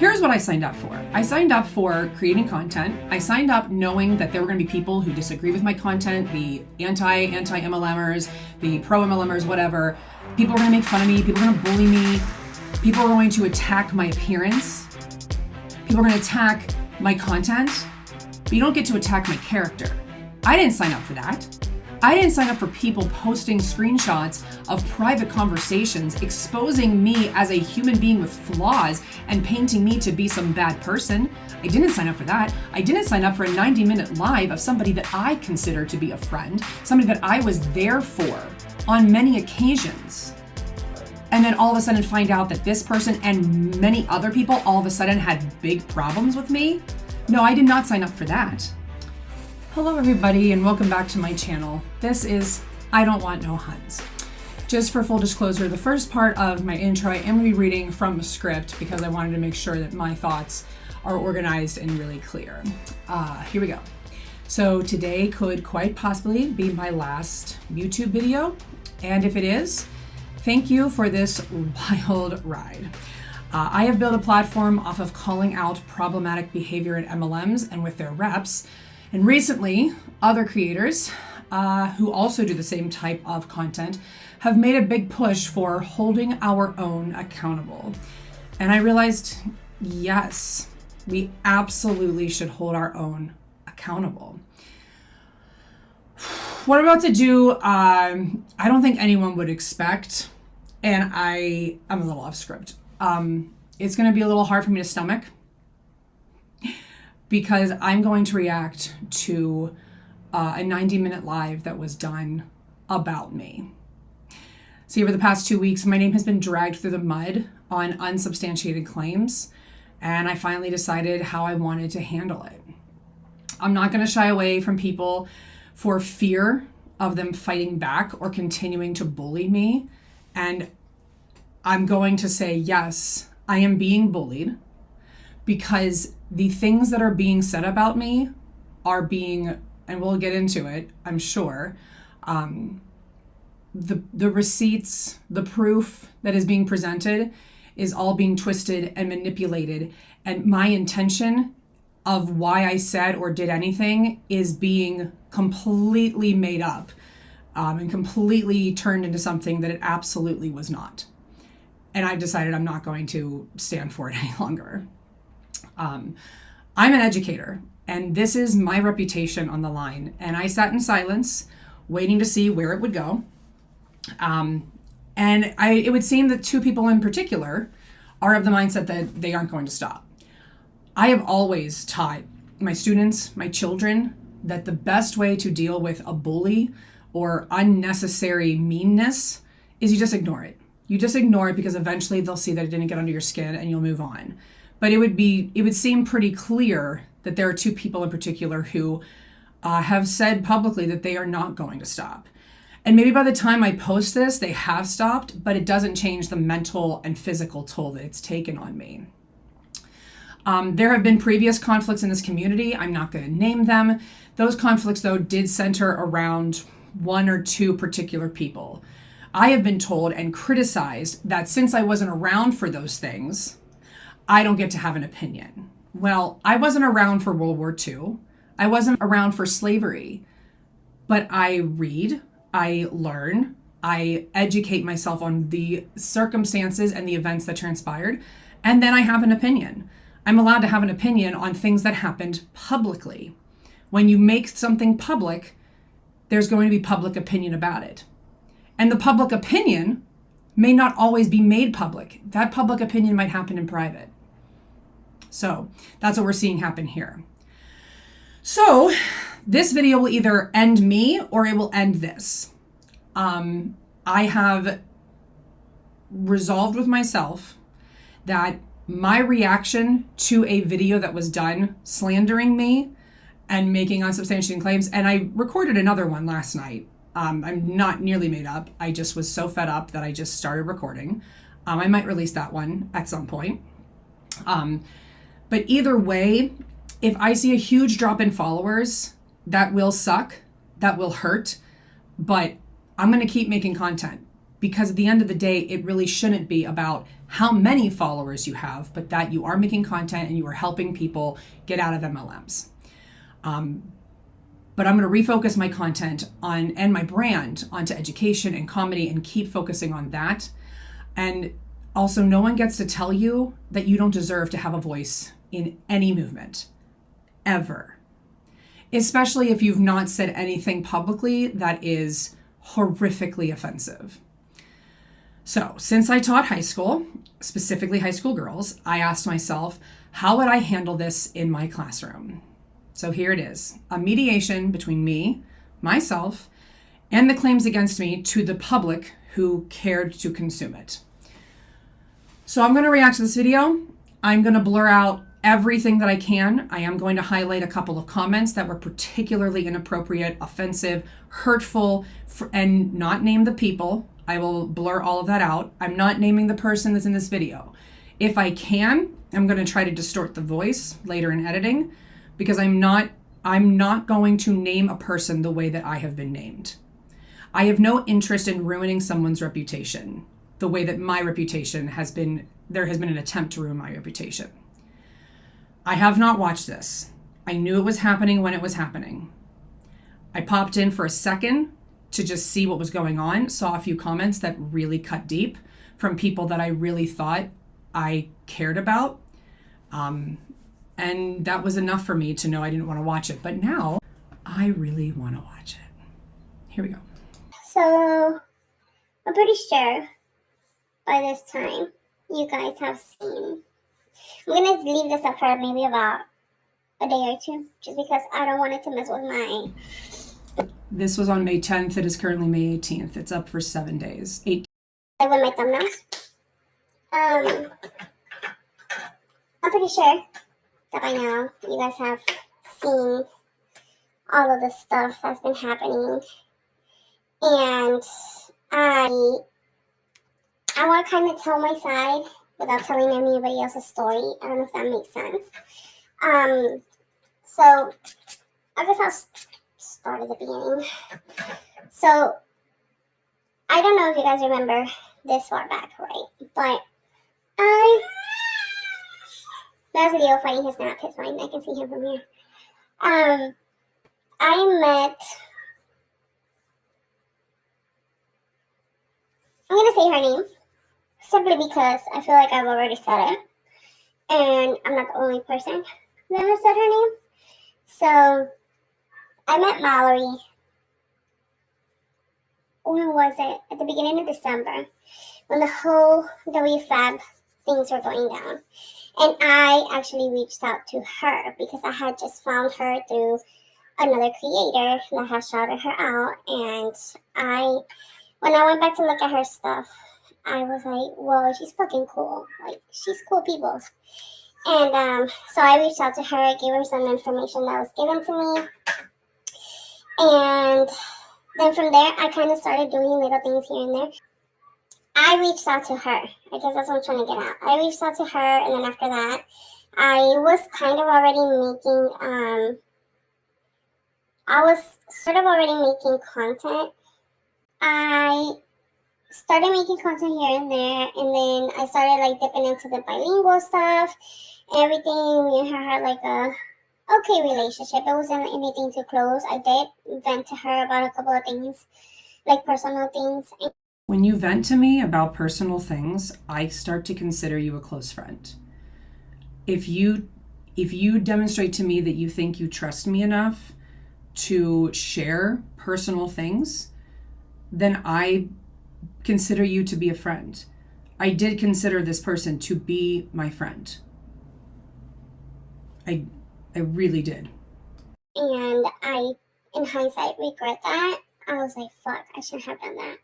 Here's what I signed up for. I signed up for creating content. I signed up knowing that there were going to be people who disagree with my content, the anti-MLMers, the pro-MLMers, whatever. People are going to make fun of me. People are going to bully me. People are going to attack my appearance. People are going to attack my content. But you don't get to attack my character. I didn't sign up for that. I didn't sign up for people posting screenshots of private conversations, exposing me as a human being with flaws and painting me to be some bad person. I didn't sign up for that. I didn't sign up for a 90-minute live of somebody that I consider to be a friend, somebody that I was there for on many occasions. And then all of a sudden find out that this person and many other people all of a sudden had big problems with me. No, I did not sign up for that. Hello everybody and welcome back to my channel. This is I Don't Want No Huns. Just for full disclosure, the first part of my intro I am going to be reading from a script because I wanted to make sure that my thoughts are organized and really clear. Here we go. So today could quite possibly be my last YouTube video, and if it is, thank you for this wild ride. I have built a platform off of calling out problematic behavior in MLMs and with their reps. And recently, other creators who also do the same type of content have made a big push for holding our own accountable. And I realized, yes, we absolutely should hold our own accountable. What I'm about to do, I don't think anyone would expect, and I'm a little off script. It's going to be a little hard for me to stomach, because I'm going to react to a 90-minute live that was done about me. See, over the past 2 weeks, my name has been dragged through the mud on unsubstantiated claims, and I finally decided how I wanted to handle it. I'm not going to shy away from people for fear of them fighting back or continuing to bully me, and I'm going to say, yes, I am being bullied, because the things that are being said about me are being, and we'll get into it, I'm sure, the receipts, the proof that is being presented is all being twisted and manipulated. And my intention of why I said or did anything is being completely made up and completely turned into something that it absolutely was not. And I've decided I'm not going to stand for it any longer. I'm an educator, and this is my reputation on the line. And I sat in silence, waiting to see where it would go. It would seem that two people in particular are of the mindset that they aren't going to stop. I have always taught my students, my children, that the best way to deal with a bully or unnecessary meanness is you just ignore it. You just ignore it because eventually they'll see that it didn't get under your skin and you'll move on. But it would seem pretty clear that there are two people in particular who have said publicly that they are not going to stop. And maybe by the time I post this, they have stopped, but it doesn't change the mental and physical toll that it's taken on me. There have been previous conflicts in this community. I'm not going to name them. Those conflicts, though, did center around one or two particular people. I have been told and criticized that since I wasn't around for those things, I don't get to have an opinion. Well, I wasn't around for World War II. I wasn't around for slavery. But I read, I learn, I educate myself on the circumstances and the events that transpired, and then I have an opinion. I'm allowed to have an opinion on things that happened publicly. When you make something public, there's going to be public opinion about it. And the public opinion may not always be made public. That public opinion might happen in private. So that's what we're seeing happen here. So this video will either end me or it will end this. I have resolved with myself that my reaction to a video that was done slandering me and making unsubstantiated claims, and I recorded another one last night. I'm not nearly made up. I just was so fed up that I just started recording. I might release that one at some point. But either way, if I see a huge drop in followers, that will suck, that will hurt, but I'm going to keep making content because at the end of the day, it really shouldn't be about how many followers you have, but that you are making content and you are helping people get out of MLMs. But I'm going to refocus my content on and my brand onto education and comedy and keep focusing on that. And also, no one gets to tell you that you don't deserve to have a voice in any movement, ever. Especially if you've not said anything publicly that is horrifically offensive. So, since I taught high school, specifically high school girls, I asked myself, how would I handle this in my classroom? So here it is, a mediation between me, myself, and the claims against me to the public who cared to consume it. So I'm going to react to this video. I'm going to blur out everything that I can. I am going to highlight a couple of comments that were particularly inappropriate, offensive, hurtful, and not name the people. I will blur all of that out. I'm not naming the person that's in this video. If I can, I'm going to try to distort the voice later in editing, because I'm not going to name a person the way that I have been named. I have no interest in ruining someone's reputation the way that my reputation has been. There has been an attempt to ruin my reputation. I have not watched this. I knew it was happening when it was happening. I popped in for a second to just see what was going on, saw a few comments that really cut deep from people that I really thought I cared about. And that was enough for me to know I didn't want to watch it. But now I really want to watch it. Here we go. So I'm pretty sure by this time you guys have seen. I'm going to leave this up for maybe about a day or two, just because I don't want it to mess with my... This was on May 10th. It is currently May 18th. It's up for 7 days. With my thumbnails. I'm pretty sure that by now you guys have seen all of the stuff that's been happening, and I want to kind of tell my side without telling anybody else's story. I don't know if that makes sense. So I guess I'll start at the beginning. So I don't know if you guys remember this far back, right? But there's Leo fighting his snap. It's fine. I can see him from here. I met... I'm going to say her name simply because I feel like I've already said it. And I'm not the only person that ever said her name. So I met Mallory. When was it? At the beginning of December, when the whole WFAB things were going down. And I actually reached out to her because I had just found her through another creator that had shouted her out. And when I went back to look at her stuff, I was like, whoa, she's fucking cool. Like, she's cool people. And so I reached out to her, gave her some information that was given to me. And then from there, I kind of started doing little things here and there. I reached out to her. I guess that's what I'm trying to get at. I reached out to her, and then after that, I was kind of already making, I was sort of already making content. I started making content here and there, and then I started like dipping into the bilingual stuff and everything. Me and her had like a okay relationship. It wasn't anything too close. I did vent to her about a couple of things, like personal things. When you vent to me about personal things, I start to consider you a close friend. If you demonstrate to me that you think you trust me enough to share personal things, then I consider you to be a friend. I did consider this person to be my friend. I really did. And I, in hindsight, regret that. I was like, fuck, I shouldn't have done that.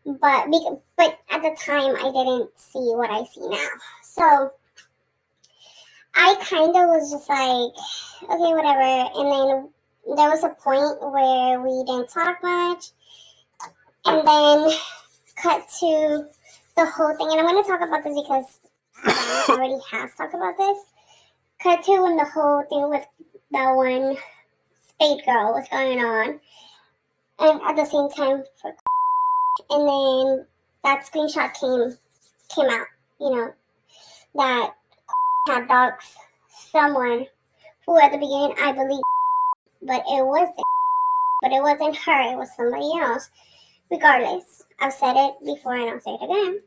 But at the time, I didn't see what I see now. So I kind of was just like, okay, whatever. And then there was a point where we didn't talk much. And then cut to the whole thing. And I'm going to talk about this because Savannah already has talked about this. Cut to when the whole thing with that one Spade girl was going on. And at the same time, and then that screenshot came out, that had doxed someone who at the beginning I believed, but it wasn't her, it was somebody else. Regardless, I've said it before and I'll say it again.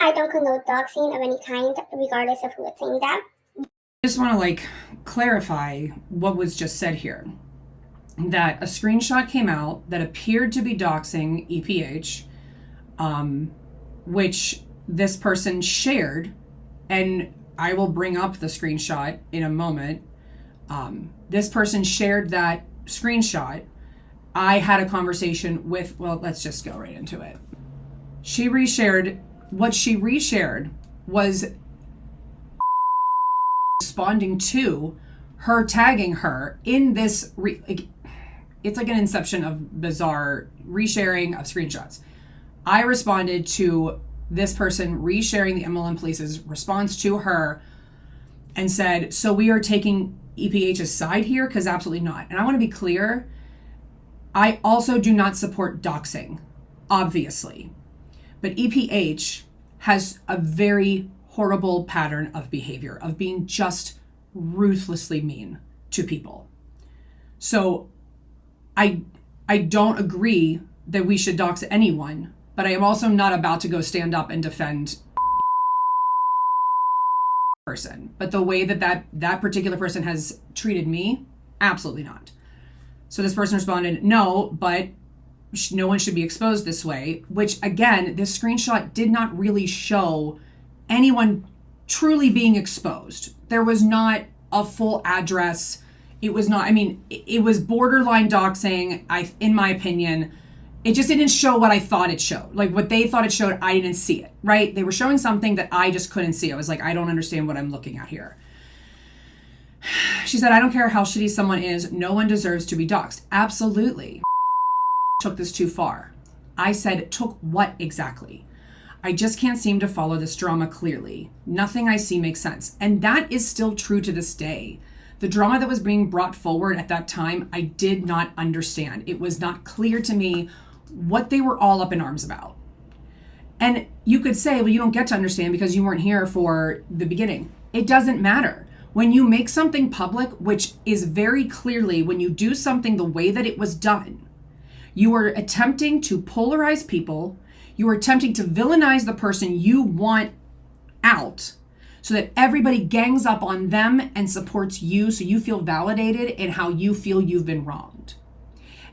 I don't condone doxing of any kind, regardless of who it's aimed at. I just want to clarify what was just said here. That a screenshot came out that appeared to be doxing EPH, which this person shared, and I will bring up the screenshot in a moment. This person shared that screenshot. I had a conversation with, well, let's just go right into it. What she reshared was responding to her tagging her in this, it's like an inception of bizarre resharing of screenshots. I responded to this person resharing the MLM Police's response to her and said, so we are taking EPH's side here? Because absolutely not. And I want to be clear, I also do not support doxing, obviously. But EPH has a very horrible pattern of behavior, of being just ruthlessly mean to people. So I don't agree that we should dox anyone, but I am also not about to go stand up and defend person. But the way that particular person has treated me, absolutely not. So this person responded, no, but no one should be exposed this way, which again, this screenshot did not really show anyone truly being exposed. There was not a full address. It was not, it was borderline doxing, in my opinion. It just didn't show what I thought it showed. Like what they thought it showed, I didn't see it, right? They were showing something that I just couldn't see. I was like, I don't understand what I'm looking at here. She said, I don't care how shitty someone is, no one deserves to be doxed. Absolutely. Took this too far. I said, took what exactly? I just can't seem to follow this drama clearly. Nothing I see makes sense. And that is still true to this day. The drama that was being brought forward at that time, I did not understand. It was not clear to me what they were all up in arms about. And you could say, well, you don't get to understand because you weren't here for the beginning. It doesn't matter. When you make something public, which is very clearly when you do something the way that it was done, you are attempting to polarize people. You are attempting to villainize the person you want out so that everybody gangs up on them and supports you so you feel validated in how you feel you've been wronged.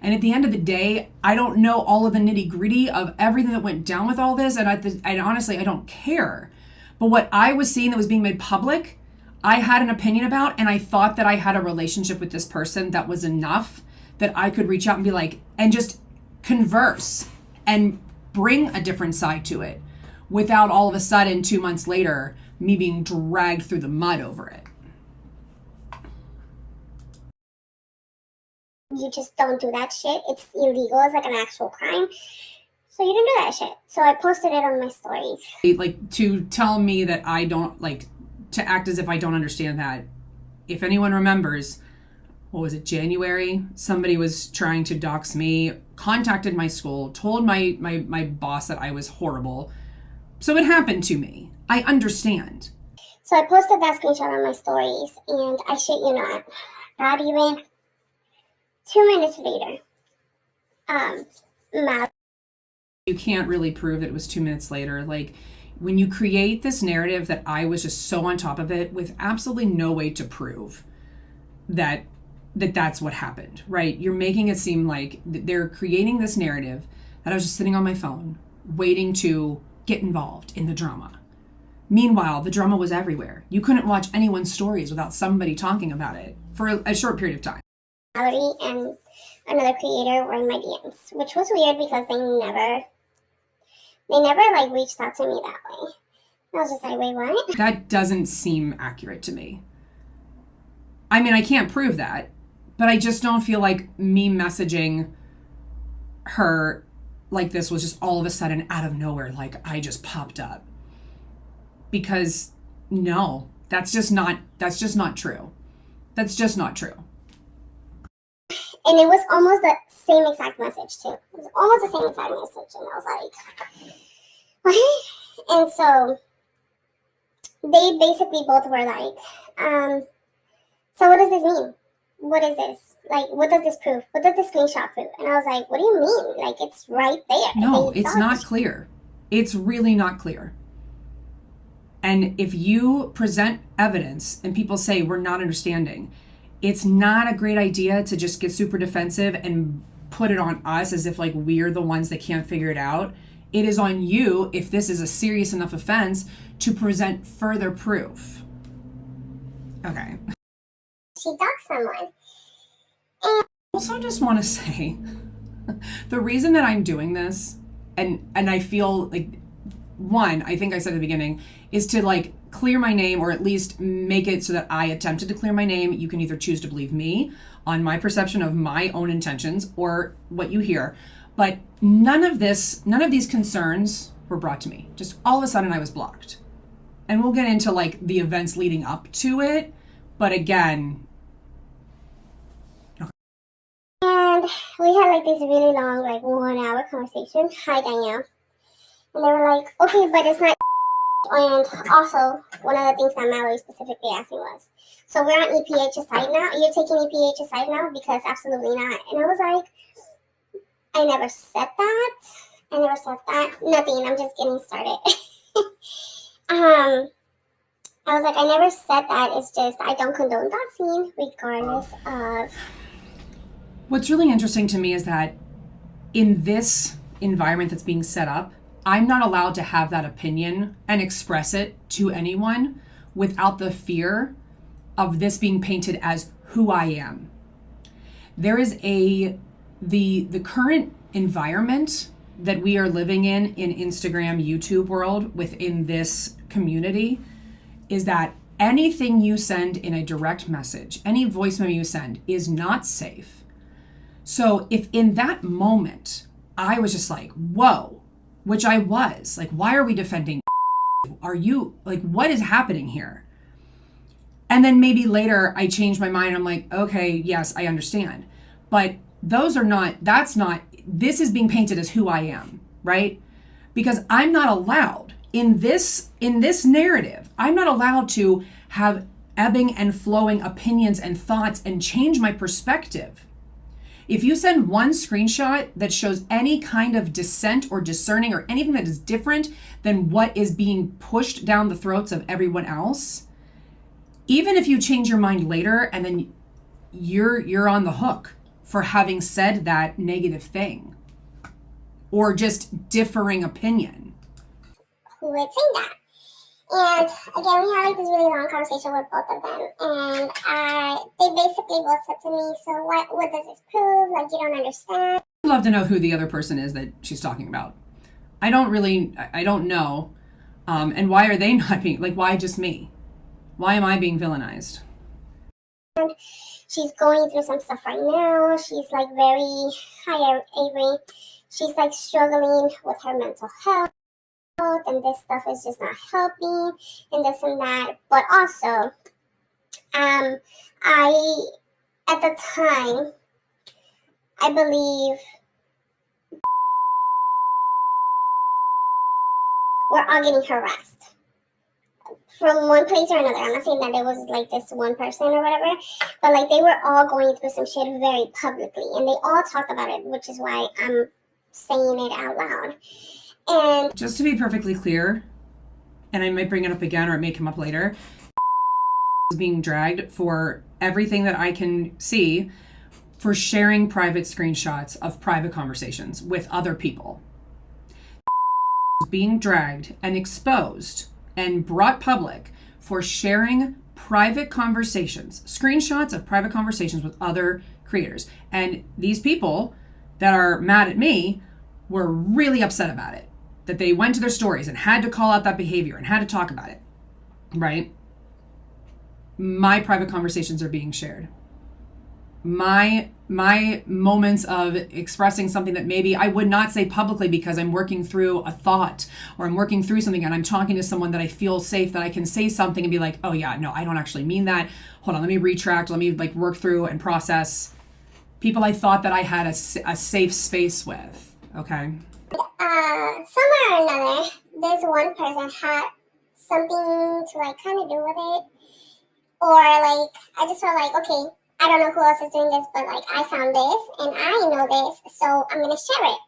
And at the end of the day, I don't know all of the nitty gritty of everything that went down with all this. And honestly, I don't care. But what I was seeing that was being made public, I had an opinion about, and I thought that I had a relationship with this person that was enough that I could reach out and be like, and just converse and bring a different side to it without all of a sudden 2 months later, me being dragged through the mud over it. You just don't do that shit. It's illegal. It's like an actual crime. So you didn't do that shit. So I posted it on my stories. Like, to tell me that I don't, to act as if I don't understand that. If anyone remembers, what was it, January? Somebody was trying to dox me, contacted my school, told my boss that I was horrible. So it happened to me. I understand. So I posted that screenshot on my stories, and I shit you not even 2 minutes later, you can't really prove that it was 2 minutes later. When you create this narrative that I was just so on top of it with absolutely no way to prove that's what happened, right? You're making it seem like they're creating this narrative that I was just sitting on my phone waiting to get involved in the drama. Meanwhile, the drama was everywhere. You couldn't watch anyone's stories without somebody talking about it for a short period of time. And another creator were in my DMs, which was weird because they never reached out to me that way. I was just like, wait, what? That doesn't seem accurate to me. I can't prove that, but I just don't feel like me messaging her like this was just all of a sudden out of nowhere, like I just popped up. Because no, that's just not true. That's just not true. And it was almost the same exact message too. It was almost the same exact message. And I was like, And so they basically both were like, so what does this mean? What is this? Like, what does this prove? What does this screenshot prove? And I was like, what do you mean? Like, it's right there. No, it's not clear. It's really not clear. And if you present evidence and people say we're not understanding, it's not a great idea to just get super defensive and put it on us as if like we're the ones that can't figure it out. It is on you, if this is a serious enough offense, to present further proof. Okay. She doxed someone. Also just want to say, the reason that I'm doing this, and I feel like, one, I think I said at the beginning, is to like clear my name, or at least make it so that I attempted to clear my name. You can either choose to believe me on my perception of my own intentions or what you hear. But none of these concerns were brought to me. Just all of a sudden I was blocked. And we'll get into like the events leading up to it. But again, and we had like this really long, like 1 hour conversation. Hi, Danielle. And they were like, okay, but it's not. And also, one of the things that Mallory specifically asked me was, so we're on EPH's side now? You're taking EPH's side now? Because absolutely not. And I was like, I never said that. I never said that. Nothing. I'm just getting started. I was like, I never said that. It's just, I don't condone doxing regardless of. What's really interesting to me is that in this environment that's being set up, I'm not allowed to have that opinion and express it to anyone without the fear of this being painted as who I am. There is the current environment that we are living in Instagram, YouTube world, within this community, is that anything you send in a direct message, any voice memo you send, is not safe. So if in that moment I was just like, whoa, which I was, like, why are we defending? Are you, like, what is happening here? And then maybe later I change my mind. I'm like, okay, yes, I understand. But this is being painted as who I am, right? Because I'm not allowed in this narrative, I'm not allowed to have ebbing and flowing opinions and thoughts and change my perspective. If you send one screenshot that shows any kind of dissent or discerning or anything that is different than what is being pushed down the throats of everyone else, even if you change your mind later and then you're on the hook for having said that negative thing or just differing opinion. Who would say that? And again, we had like this really long conversation with both of them, and they basically both said to me, so what does this prove? Like, you don't understand. I'd love to know who the other person is that she's talking about. I don't know. And why are they not being, like, why just me? Why am I being villainized? And she's going through some stuff right now. She's like hi Avery. She's like struggling with her mental health. And this stuff is just not helping, and this and that. But also, at the time, I believe we're all getting harassed from one place or another. I'm not saying that it was like this one person or whatever, but like they were all going through some shit very publicly, and they all talked about it, which is why I'm saying it out loud. And just to be perfectly clear, and I might bring it up again or it may come up later, is being dragged for everything that I can see for sharing private screenshots of private conversations with other people. Being dragged and exposed and brought public for sharing private conversations, screenshots of private conversations with other creators. And these people that are mad at me were really upset about it. That they went to their stories and had to call out that behavior and had to talk about it, right? My private conversations are being shared. My moments of expressing something that maybe I would not say publicly because I'm working through a thought or I'm working through something and I'm talking to someone that I feel safe, that I can say something and be like, oh yeah, no, I don't actually mean that. Hold on, let me retract. Let me like work through and process. People I thought that I had a safe space with, okay? Somewhere or another, this one person had something to like kind of do with it, or like I just felt like, okay, I don't know who else is doing this, but like I found this and I know this, so I'm gonna share it.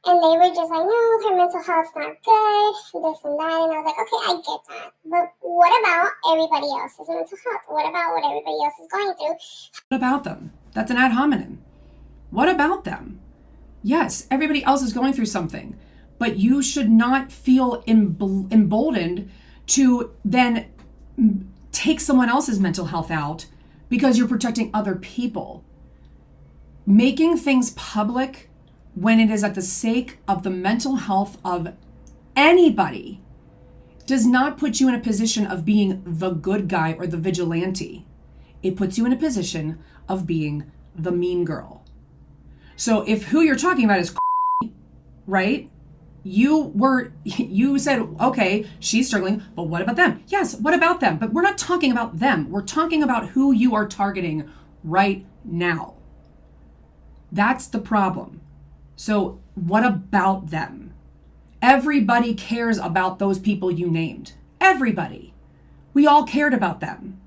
And they were just like, no, her mental health's not good, this and that. And I was like, okay, I get that. But what about everybody else's mental health? What about what everybody else is going through? What about them? That's an ad hominem. What about them? Yes, everybody else is going through something, but you should not feel emboldened to then take someone else's mental health out because you're protecting other people. Making things public when it is at the sake of the mental health of anybody does not put you in a position of being the good guy or the vigilante. It puts you in a position of being the mean girl. So if who you're talking about is right, you said, okay, she's struggling, but what about them? Yes, what about them? But we're not talking about them. We're talking about who you are targeting right now. That's the problem. So what about them? Everybody cares about those people you named. Everybody. We all cared about them.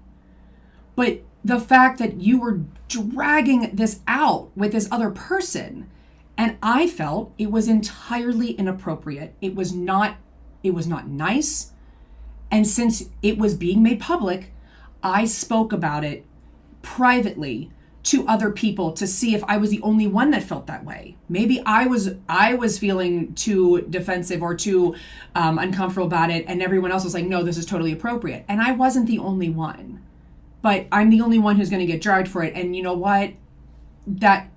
But the fact that you were dragging this out with this other person, and I felt it was entirely inappropriate. It was not nice. And since it was being made public, I spoke about it privately to other people to see if I was the only one that felt that way. Maybe I was feeling too defensive or too uncomfortable about it, and everyone else was like, no, this is totally appropriate. And I wasn't the only one. But I'm the only one who's going to get dragged for it. And you know what?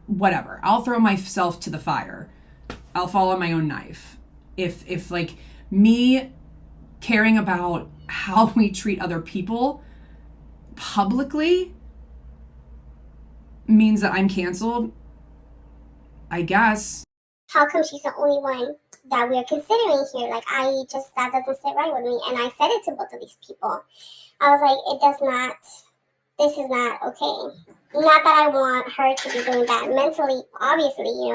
Whatever. I'll throw myself to the fire. I'll fall on my own knife. If like me caring about how we treat other people publicly means that I'm canceled, I guess. How come she's the only one that we're considering here? Like, that doesn't sit right with me. And I said it to both of these people. I was like, this is not okay. Not that I want her to be doing that mentally, obviously,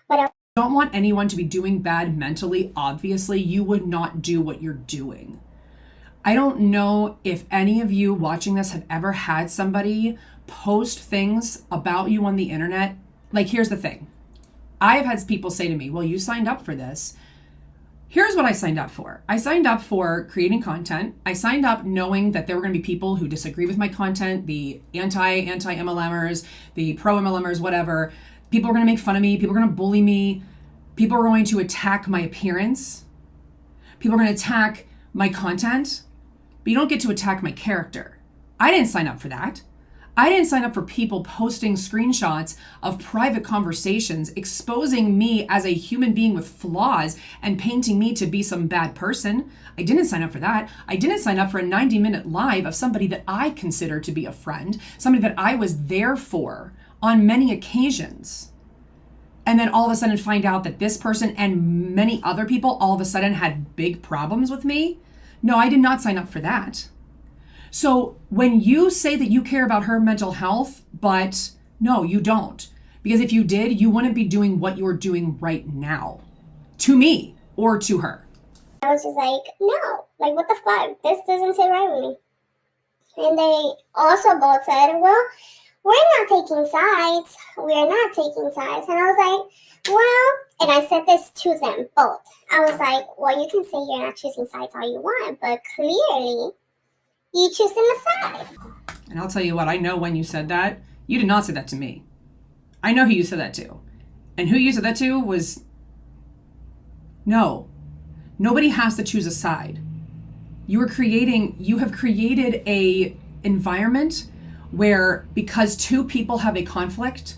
but I don't want anyone to be doing bad mentally. Obviously, you would not do what you're doing. I don't know if any of you watching this have ever had somebody post things about you on the internet. Like, here's the thing. I have had people say to me, well, you signed up for this. Here's what I signed up for. I signed up for creating content. I signed up knowing that there were going to be people who disagree with my content, the anti-MLMers, the pro-MLMers, whatever. People are going to make fun of me. People are going to bully me. People are going to attack my appearance. People are going to attack my content. But you don't get to attack my character. I didn't sign up for that. I didn't sign up for people posting screenshots of private conversations, exposing me as a human being with flaws and painting me to be some bad person. I didn't sign up for that. I didn't sign up for a 90-minute live of somebody that I consider to be a friend, somebody that I was there for on many occasions. And then all of a sudden find out that this person and many other people all of a sudden had big problems with me. No, I did not sign up for that. So when you say that you care about her mental health, but no, you don't. Because if you did, you wouldn't be doing what you're doing right now to me or to her. I was just like, no, like what the fuck? This doesn't sit right with me. And they also both said, well, we're not taking sides. We're not taking sides. And I was like, well, and I said this to them both. I was like, well, you can say you're not choosing sides all you want, but clearly you choosing a side. And I'll tell you what, I know when you said that, you did not say that to me. I know who you said that to. And who you said that to was, no. Nobody has to choose a side. You have created a environment where because two people have a conflict,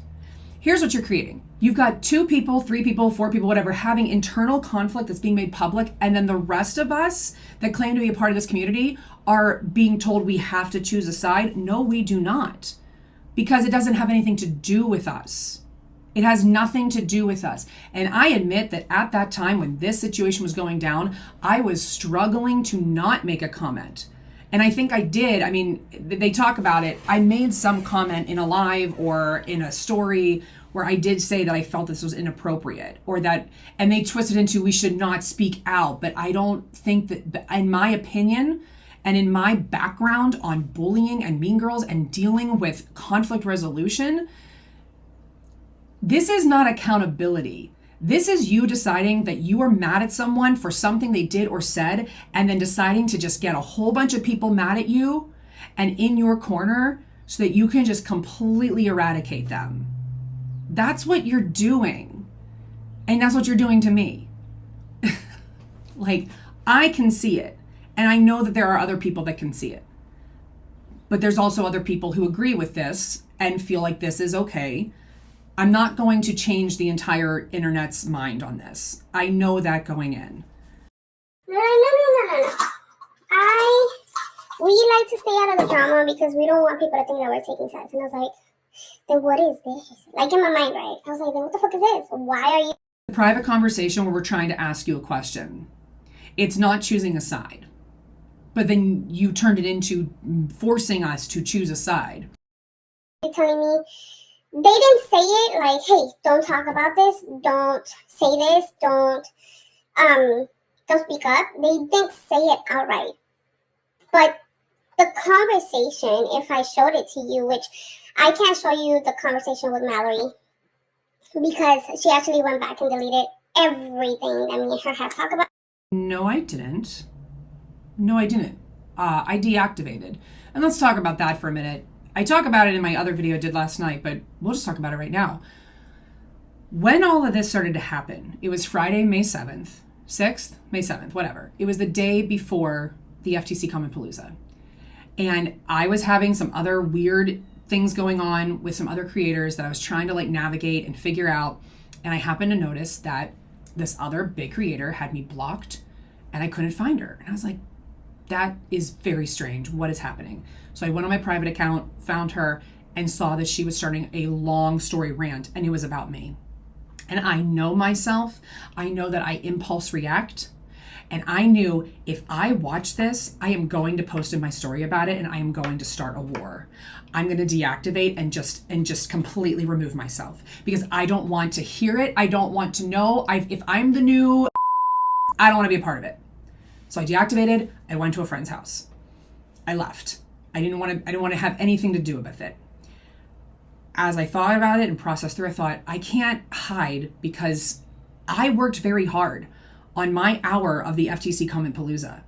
here's what you're creating. You've got 2 people, 3 people, 4 people, whatever, having internal conflict that's being made public. And then the rest of us that claim to be a part of this community are being told we have to choose a side. No, we do not. Because it doesn't have anything to do with us. It has nothing to do with us. And I admit that at that time when this situation was going down, I was struggling to not make a comment. And I think I did. I mean, they talk about it. I made some comment in a live or in a story where I did say that I felt this was inappropriate, or that, and they twisted into we should not speak out. But I don't think that, in my opinion, and in my background on bullying and mean girls and dealing with conflict resolution, this is not accountability. This is you deciding that you are mad at someone for something they did or said, and then deciding to just get a whole bunch of people mad at you and in your corner so that you can just completely eradicate them. That's what you're doing. And that's what you're doing to me. Like, I can see it. And I know that there are other people that can see it. But there's also other people who agree with this and feel like this is okay. I'm not going to change the entire internet's mind on this. I know that going in. No. We like to stay out of the drama because we don't want people to think that we're taking sides. And I was like, then what is this? Like, in my mind, right? I was like, then what the fuck is this? Why are you... A private conversation where we're trying to ask you a question. It's not choosing a side. But then you turned it into forcing us to choose a side. You're telling me, they didn't say it like, hey, don't talk about this, don't say this, don't speak up. They didn't say it outright. But the conversation, if I showed it to you, which I can't show you the conversation with Mallory because she actually went back and deleted everything that me and her had talked about. No, I didn't. I deactivated. And let's talk about that for a minute. I talk about it in my other video I did last night, but we'll just talk about it right now. When all of this started to happen, it was Friday, May 7th, 6th, May 7th, whatever. It was the day before the FTC Palooza. And I was having some other weird things going on with some other creators that I was trying to like navigate and figure out. And I happened to notice that this other big creator had me blocked and I couldn't find her. And I was like, that is very strange. What is happening? So I went on my private account, found her, and saw that she was starting a long story rant, and it was about me. And I know myself. I know that I impulse react. And I knew if I watch this, I am going to post in my story about it, and I am going to start a war. I'm going to deactivate and just completely remove myself because I don't want to hear it. I don't want to know. If I'm the new, I don't want to be a part of it. So I deactivated. I went to a friend's house. I left. I didn't want to have anything to do with it. As I thought about it and processed through, I thought, I can't hide because I worked very hard on my hour of the FTC Palooza.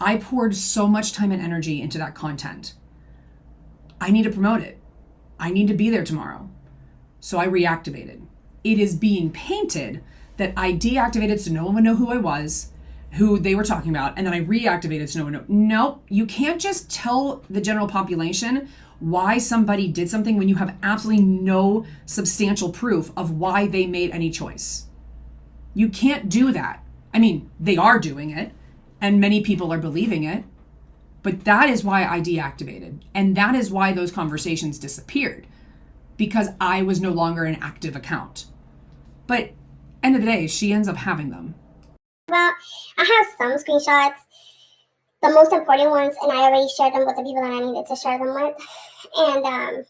I poured so much time and energy into that content. I need to promote it. I need to be there tomorrow. So I reactivated. It is being painted that I deactivated so no one would know who I was, who they were talking about, and then I reactivated so no one would know. Nope, you can't just tell the general population why somebody did something when you have absolutely no substantial proof of why they made any choice. You can't do that. I mean, they are doing it, and many people are believing it, but that is why I deactivated, and that is why those conversations disappeared, because I was no longer an active account. But end of the day, she ends up having them. Well, I have some screenshots, the most important ones, and I already shared them with the people that I needed to share them with. And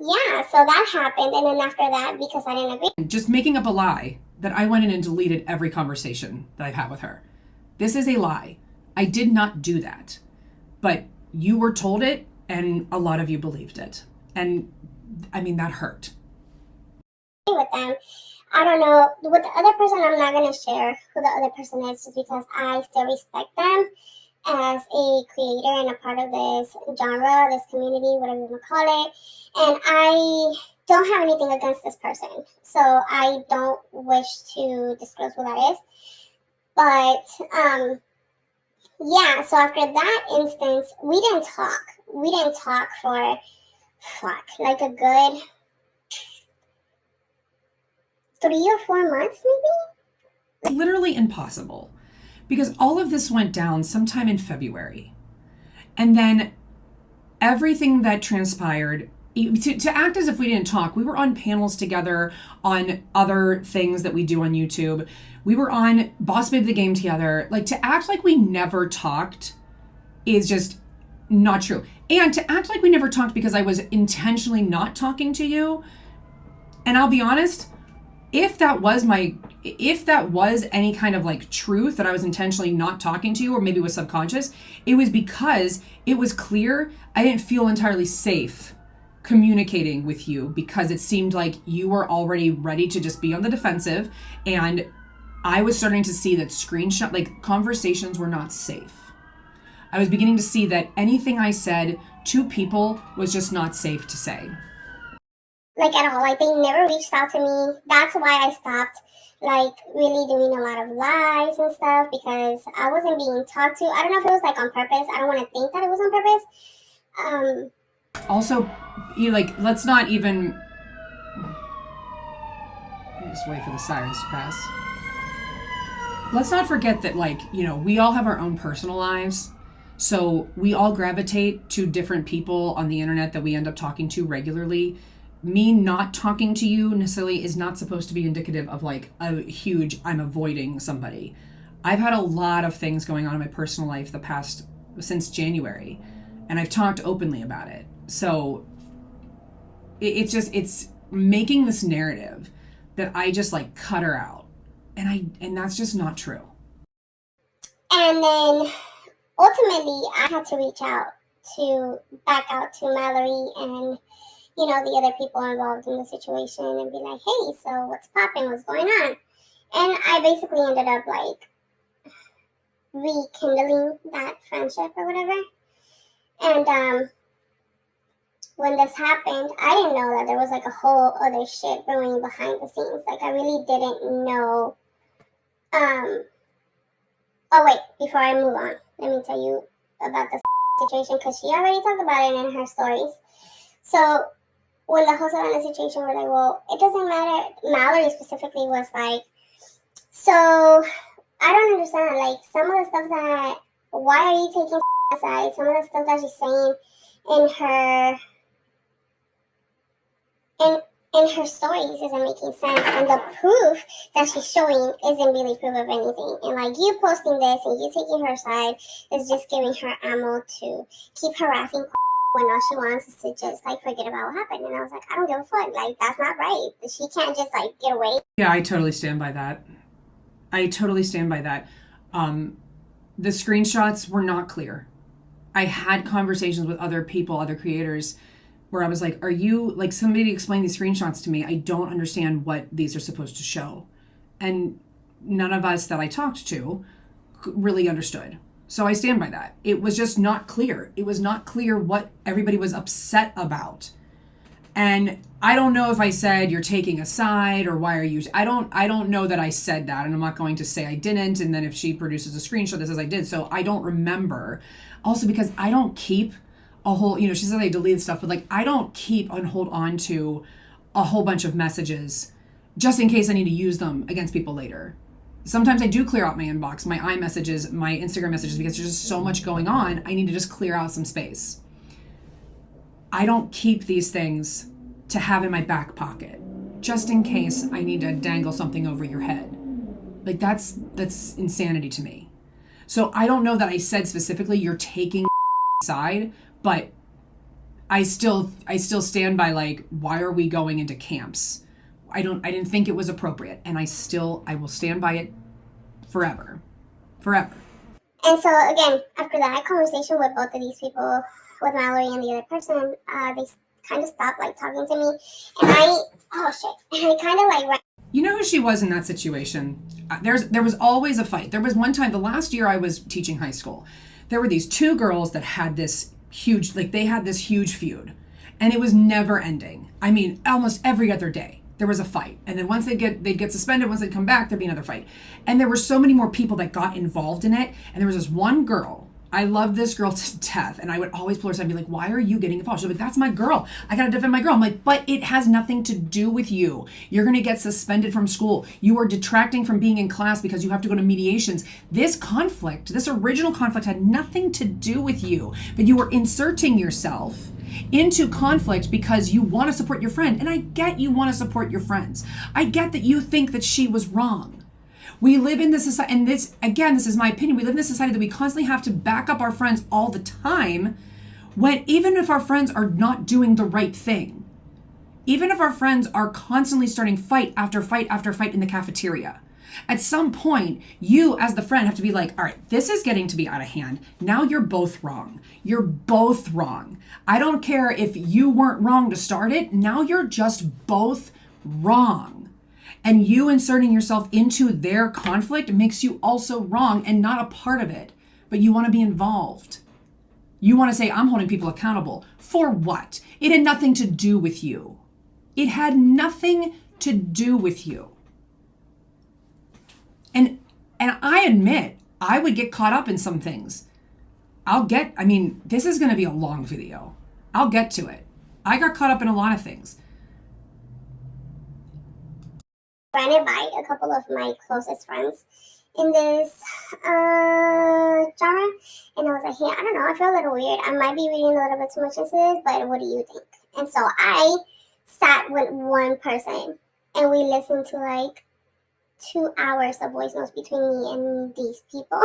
yeah, so that happened. And then after that, because I didn't agree. Just making up a lie that I went in and deleted every conversation that I've had with her. This is a lie. I did not do that. But you were told it, and a lot of you believed it. And I mean, that hurt. With them. I don't know. With the other person, I'm not going to share who the other person is just because I still respect them as a creator and a part of this genre, this community, whatever you want to call it. And I don't have anything against this person. So I don't wish to disclose who that is. But, yeah, so after that instance, we didn't talk. We didn't talk for, like a good 3 or 4 months, maybe? It's literally impossible because all of this went down sometime in February. And then everything that transpired, to act as if we didn't talk, we were on panels together on other things that we do on YouTube. We were on Boss Babe the Game together. Like, to act like we never talked is just not true. And to act like we never talked because I was intentionally not talking to you, and I'll be honest, if that was any kind of like truth that I was intentionally not talking to you, or maybe it was subconscious, it was because it was clear I didn't feel entirely safe communicating with you, because it seemed like you were already ready to just be on the defensive, and I was starting to see that conversations were not safe. I was beginning to see that anything I said to people was just not safe to say. Like at all. Like they never reached out to me. That's why I stopped like really doing a lot of lives and stuff, because I wasn't being talked to. I don't know if it was like on purpose. I don't want to think that it was on purpose. Also, let's not even just wait for the sirens to pass. Let's not forget that, we all have our own personal lives. So we all gravitate to different people on the internet that we end up talking to regularly. Me not talking to you necessarily is not supposed to be indicative of like a huge I'm avoiding somebody. I've had a lot of things going on in my personal life since January, and I've talked openly about it. So it's making this narrative that I just like cut her out, and that's just not true. And then ultimately I had to reach back out to Mallory and the other people involved in the situation and be like, hey, so what's popping? What's going on? And I basically ended up like rekindling that friendship or whatever. And when this happened, I didn't know that there was like a whole other shit brewing behind the scenes. Like I really didn't know. Oh wait, before I move on, let me tell you about the situation, because she already talked about it in her stories. So when the whole Savannah situation were like, well, it doesn't matter. Mallory specifically was like, so I don't understand. Like some of the stuff that, why are you taking aside? Some of the stuff that she's saying in her stories isn't making sense, and the proof that she's showing isn't really proof of anything. And like you posting this and you taking her side is just giving her ammo to keep harassing when all she wants is to just like forget about what happened. And I was like, I don't give a fuck. Like that's not right. She can't just like get away. Yeah, I totally stand by that. The screenshots were not clear. I had conversations with other people, other creators, where I was like, are you, like, somebody explain these screenshots to me. I don't understand what these are supposed to show. And none of us that I talked to really understood. So I stand by that. It was just not clear. It was not clear what everybody was upset about. And I don't know if I said you're taking a side or why are you, I don't know that I said that, and I'm not going to say I didn't. And then if she produces a screenshot that says I did, so I don't remember. Also because I don't keep a whole, she says I deleted stuff, but like I don't keep and hold on to a whole bunch of messages just in case I need to use them against people later. Sometimes I do clear out my inbox, my iMessages, my Instagram messages, because there's just so much going on. I need to just clear out some space. I don't keep these things to have in my back pocket just in case I need to dangle something over your head. Like that's insanity to me. So I don't know that I said specifically you're taking side, but I still stand by like, why are we going into camps? I didn't think it was appropriate, and I will stand by it forever. And so again, after that conversation with both of these people, with Mallory and the other person, they kind of stopped like talking to me, and I kind of like. You know who she was in that situation? There was always a fight. There was one time, the last year I was teaching high school, there were these two girls that had this huge, they had this huge feud, and it was never ending. I mean, almost every other day there was a fight, and then once they'd get suspended, once they'd come back, there'd be another fight. And there were so many more people that got involved in it, and there was this one girl. I love this girl to death, and I would always pull her aside and be like, why are you getting involved? She's like, that's my girl. I gotta defend my girl. I'm like, but it has nothing to do with you. You're gonna get suspended from school. You are detracting from being in class because you have to go to mediations. This original conflict had nothing to do with you, but you were inserting yourself into conflict because you want to support your friend. And I get you want to support your friends. I get that you think that she was wrong. We live in this society, and this is my opinion, we live in this society that we constantly have to back up our friends all the time Even if our friends are not doing the right thing, even if our friends are constantly starting fight after fight after fight in the cafeteria, at some point, you as the friend have to be like, all right, this is getting to be out of hand. Now you're both wrong. You're both wrong. I don't care if you weren't wrong to start it. Now you're just both wrong. And you inserting yourself into their conflict makes you also wrong and not a part of it. But you want to be involved. You want to say, I'm holding people accountable. For what? It had nothing to do with you. It had nothing to do with you. And I admit, I would get caught up in some things. This is going to be a long video. I'll get to it. I got caught up in a lot of things. Ran it by a couple of my closest friends in this genre, and I was like, hey, I don't know, I feel a little weird. I might be reading a little bit too much into this, but what do you think? And so I sat with one person, and we listened to like 2 hours of voice notes between me and these people.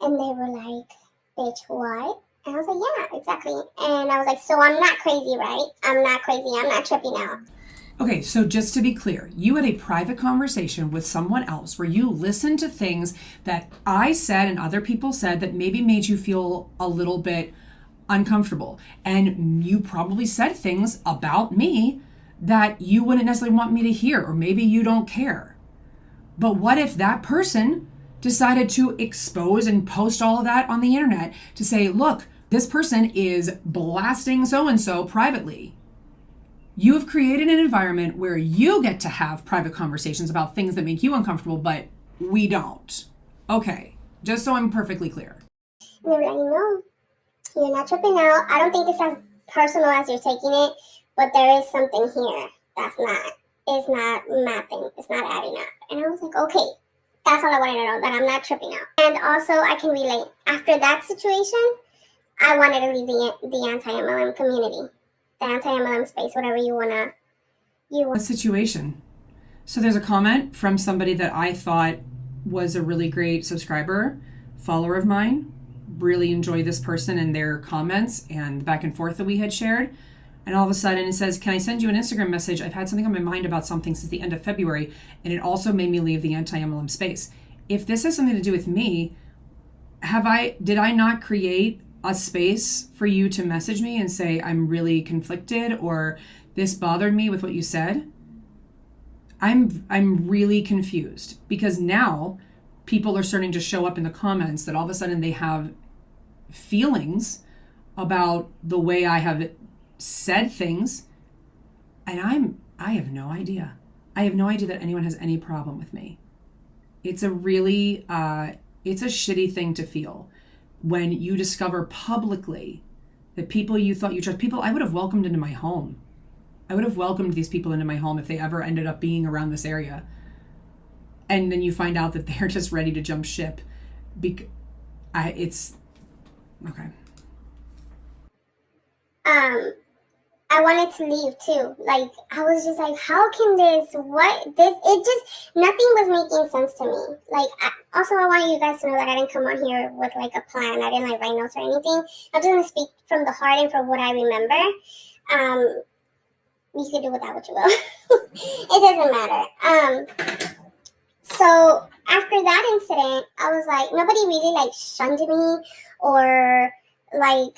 And they were like, bitch, what? And I was like, yeah, exactly. And I was like, so I'm not crazy, right? I'm not crazy. I'm not tripping out. Okay, so just to be clear, you had a private conversation with someone else where you listened to things that I said and other people said that maybe made you feel a little bit uncomfortable. And you probably said things about me that you wouldn't necessarily want me to hear, or maybe you don't care. But what if that person decided to expose and post all of that on the internet to say, look, this person is blasting so-and-so privately. You have created an environment where you get to have private conversations about things that make you uncomfortable, but we don't. Okay, just so I'm perfectly clear. And they were like, no, you're not tripping out. I don't think it's as personal as you're taking it, but there is something here that's not mapping. It's not adding up. And I was like, okay, that's all I wanted to know, that I'm not tripping out. And also I can relate. After that situation, I wanted to leave the anti-MLM community, the anti-MLM space, whatever you want. A situation. So there's a comment from somebody that I thought was a really great subscriber, follower of mine. Really enjoy this person and their comments and the back and forth that we had shared. And all of a sudden it says, can I send you an Instagram message? I've had something on my mind about something since the end of February, and it also made me leave the anti-MLM space. If this has something to do with me, did I not create a space for you to message me and say, I'm really conflicted, or this bothered me with what you said? I'm really confused, because now people are starting to show up in the comments that all of a sudden they have feelings about the way I have said things, and I have no idea. I have no idea that anyone has any problem with me. It's a really, it's a shitty thing to feel when you discover publicly that people you thought you trust, people I would have welcomed into my home. I would have welcomed these people into my home if they ever ended up being around this area. And then you find out that they're just ready to jump ship. It's, okay. I wanted to leave too. Like, I was just like, how can nothing was making sense to me. Like, I want you guys to know that I didn't come on here with like a plan. I didn't like write notes or anything. I'm just going to speak from the heart and from what I remember. You can do with that what you will. It doesn't matter. So after that incident, I was like, nobody really like shunned me or like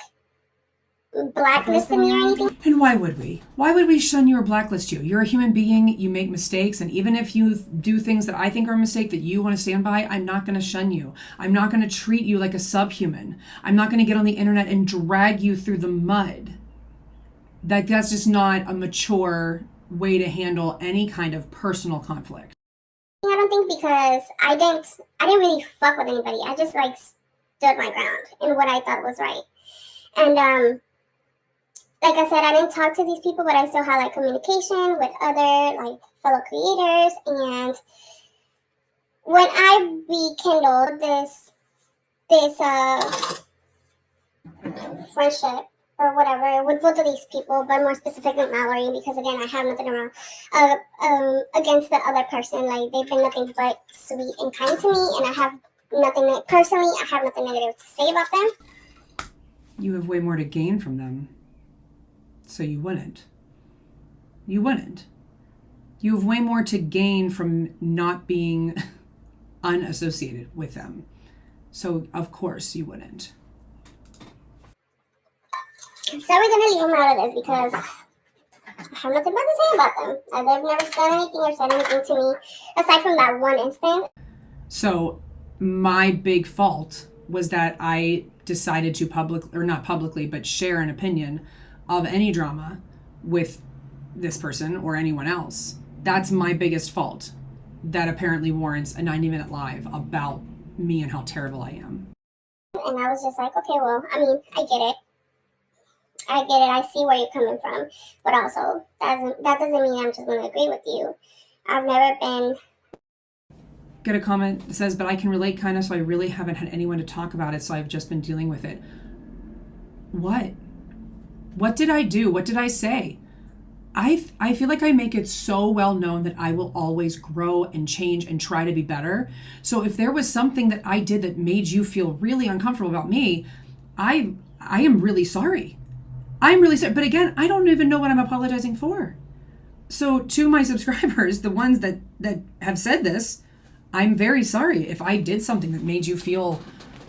blacklisted me or anything. And why would we? Why would we shun you or blacklist you? You're a human being, you make mistakes, and even if you do things that I think are a mistake that you want to stand by, I'm not going to shun you. I'm not going to treat you like a subhuman. I'm not going to get on the internet and drag you through the mud. That's just not a mature way to handle any kind of personal conflict. I don't think because I didn't really fuck with anybody. I just like stood my ground in what I thought was right. And like I said, I didn't talk to these people, but I still had like communication with other like fellow creators. And when I rekindled this friendship or whatever with both of these people, but more specifically Mallory, because again, I have nothing around against the other person. Like, they've been nothing but sweet and kind to me, and I have nothing negative to say about them. you have way more to gain from them. So you wouldn't. You wouldn't. You have way more to gain from not being unassociated with them. So of course you wouldn't. So we're going to leave them out of this because I have nothing bad to say about them. They've never done anything or said anything to me aside from that one instance. So my big fault was that I decided to not publicly, but share an opinion of any drama with this person or anyone else. That's my biggest fault. That apparently warrants a 90-minute live about me and how terrible I am. And I was just like, okay, well, I mean, I get it. I see where you're coming from. But also, that doesn't mean I'm just going to agree with you. I've never been... Get a comment that says, but I can relate kind of, so I really haven't had anyone to talk about it, so I've just been dealing with it. What? What did I do? What did I say? I feel like I make it so well known that I will always grow and change and try to be better. So if there was something that I did that made you feel really uncomfortable about me, I am really sorry. I'm really sorry. But again, I don't even know what I'm apologizing for. So to my subscribers, the ones that have said this, I'm very sorry if I did something that made you feel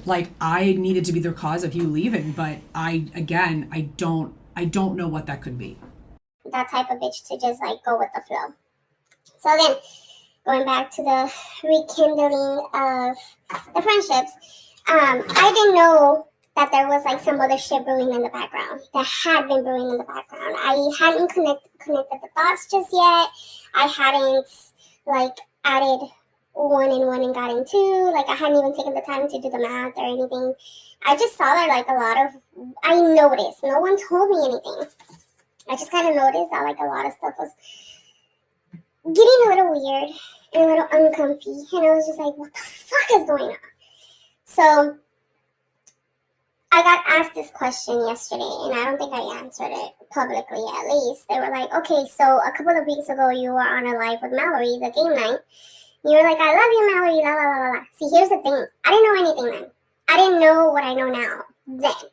like I needed to be the cause of you leaving. But I don't know what that could be. That type of bitch to just like go with the flow. So then, going back to the rekindling of the friendships, I didn't know that there was like some other shit brewing in the background that had been brewing in the background. I hadn't connected the dots just yet. I hadn't like added one and one and got in two. Like I hadn't even taken the time to do the math or anything. I just saw there like a lot of, I noticed, no one told me anything. I just kind of noticed that like a lot of stuff was getting a little weird and a little uncomfy. And I was just like, what the fuck is going on? So I got asked this question yesterday, and I don't think I answered it publicly at least. They were like, okay, so a couple of weeks ago you were on a live with Mallory, the game night. You were like, I love you, Mallory, la, la, la, la. See, here's the thing. I didn't know anything then. I didn't know what I know now then.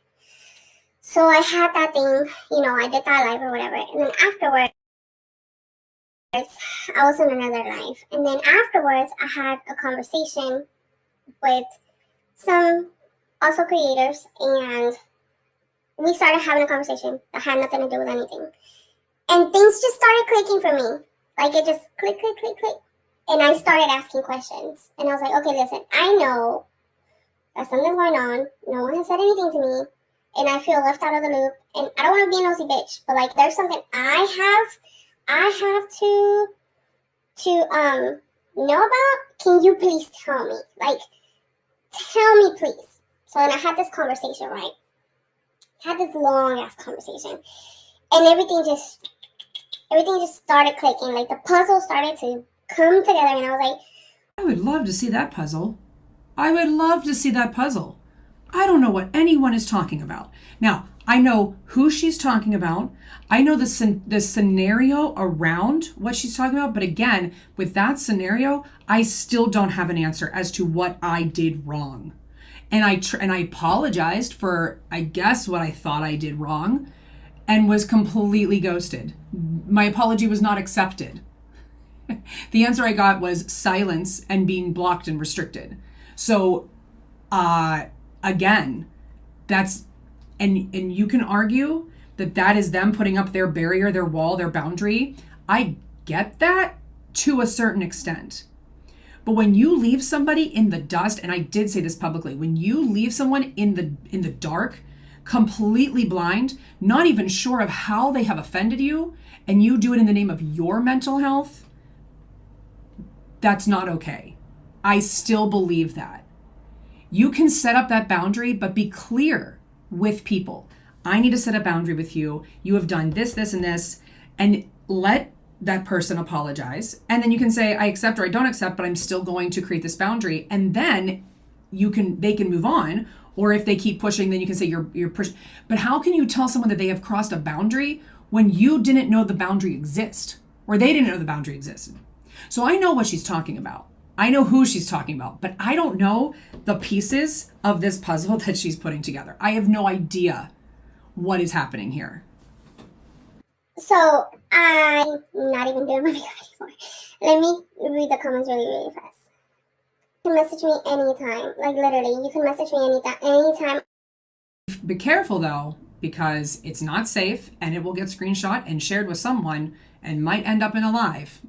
So I had that thing, I did that live or whatever. And then afterwards, I was on another live. And then afterwards, I had a conversation with some also creators. And we started having a conversation that had nothing to do with anything. And things just started clicking for me. Like it just click, click, click, click. And I started asking questions. And I was like, okay, listen, I know that something's going on. No one has said anything to me. And I feel left out of the loop. And I don't want to be a nosy bitch, but like there's something I have to know about. Can you please tell me? Like, tell me please. So then I had this conversation, right? Had this long ass conversation. And everything just started clicking. Like the puzzle started to come together, and I was like, I would love to see that puzzle. I would love to see that puzzle. I don't know what anyone is talking about. Now, I know who she's talking about. I know the scenario around what she's talking about. But again, with that scenario, I still don't have an answer as to what I did wrong. And I apologized for, I guess, what I thought I did wrong and was completely ghosted. My apology was not accepted. The answer I got was silence and being blocked and restricted. So, again, that's, and you can argue that is them putting up their barrier, their wall, their boundary. I get that to a certain extent. But when you leave somebody in the dust, and I did say this publicly, when you leave someone in the dark, completely blind, not even sure of how they have offended you, and you do it in the name of your mental health, that's not okay. I still believe that. You can set up that boundary, but be clear with people. I need to set a boundary with you. You have done this, this, and this, and let that person apologize. And then you can say, I accept or I don't accept, but I'm still going to create this boundary. And then they can move on. Or if they keep pushing, then you can say you're pushing. But how can you tell someone that they have crossed a boundary when you didn't know the boundary exists, or they didn't know the boundary existed? So I know what she's talking about. I know who she's talking about, but I don't know the pieces of this puzzle that she's putting together. I have no idea what is happening here. So I'm not even doing my makeup anymore. Let me read the comments really, really fast. You can message me anytime. Like literally, you can message me anytime. Be careful though, because it's not safe and it will get screenshot and shared with someone and might end up in a live.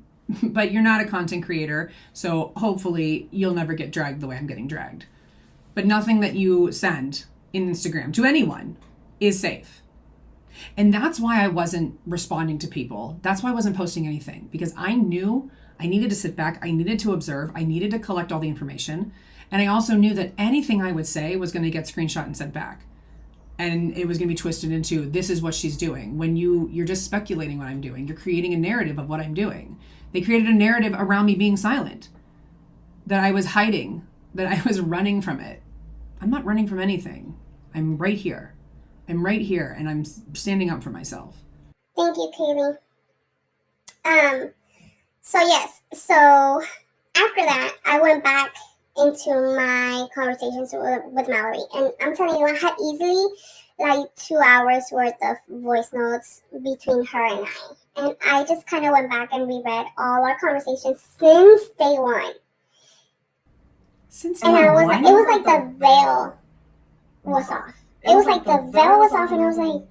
But you're not a content creator, so hopefully you'll never get dragged the way I'm getting dragged. But nothing that you send in Instagram to anyone is safe. And that's why I wasn't responding to people. That's why I wasn't posting anything, because I knew I needed to sit back. I needed to observe. I needed to collect all the information. And I also knew that anything I would say was going to get screenshot and sent back. And it was going to be twisted into, this is what she's doing. When you're just speculating what I'm doing. You're creating a narrative of what I'm doing. They created a narrative around me being silent, that I was hiding, that I was running from it. I'm not running from anything. I'm right here. I'm right here, and I'm standing up for myself. Thank you, Kaylee. So yes, so after that, I went back into my conversations with Mallory, and I'm telling you, I had easily like 2 hours worth of voice notes between her and I. And I just kind of went back and reread all our conversations since day one. Since and day I was one? Like, it was like the veil was off. It was like the veil was off, and I was like,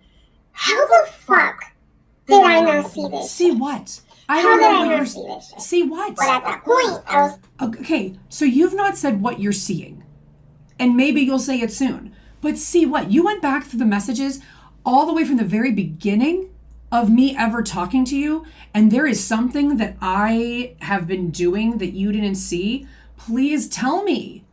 how the fuck did I not see this? See what? How did I not see this shit? See what? But at that point, I was... Okay, so you've not said what you're seeing. And maybe you'll say it soon. But see what? You went back through the messages all the way from the very beginning of me ever talking to you, and there is something that I have been doing that you didn't see. Please tell me.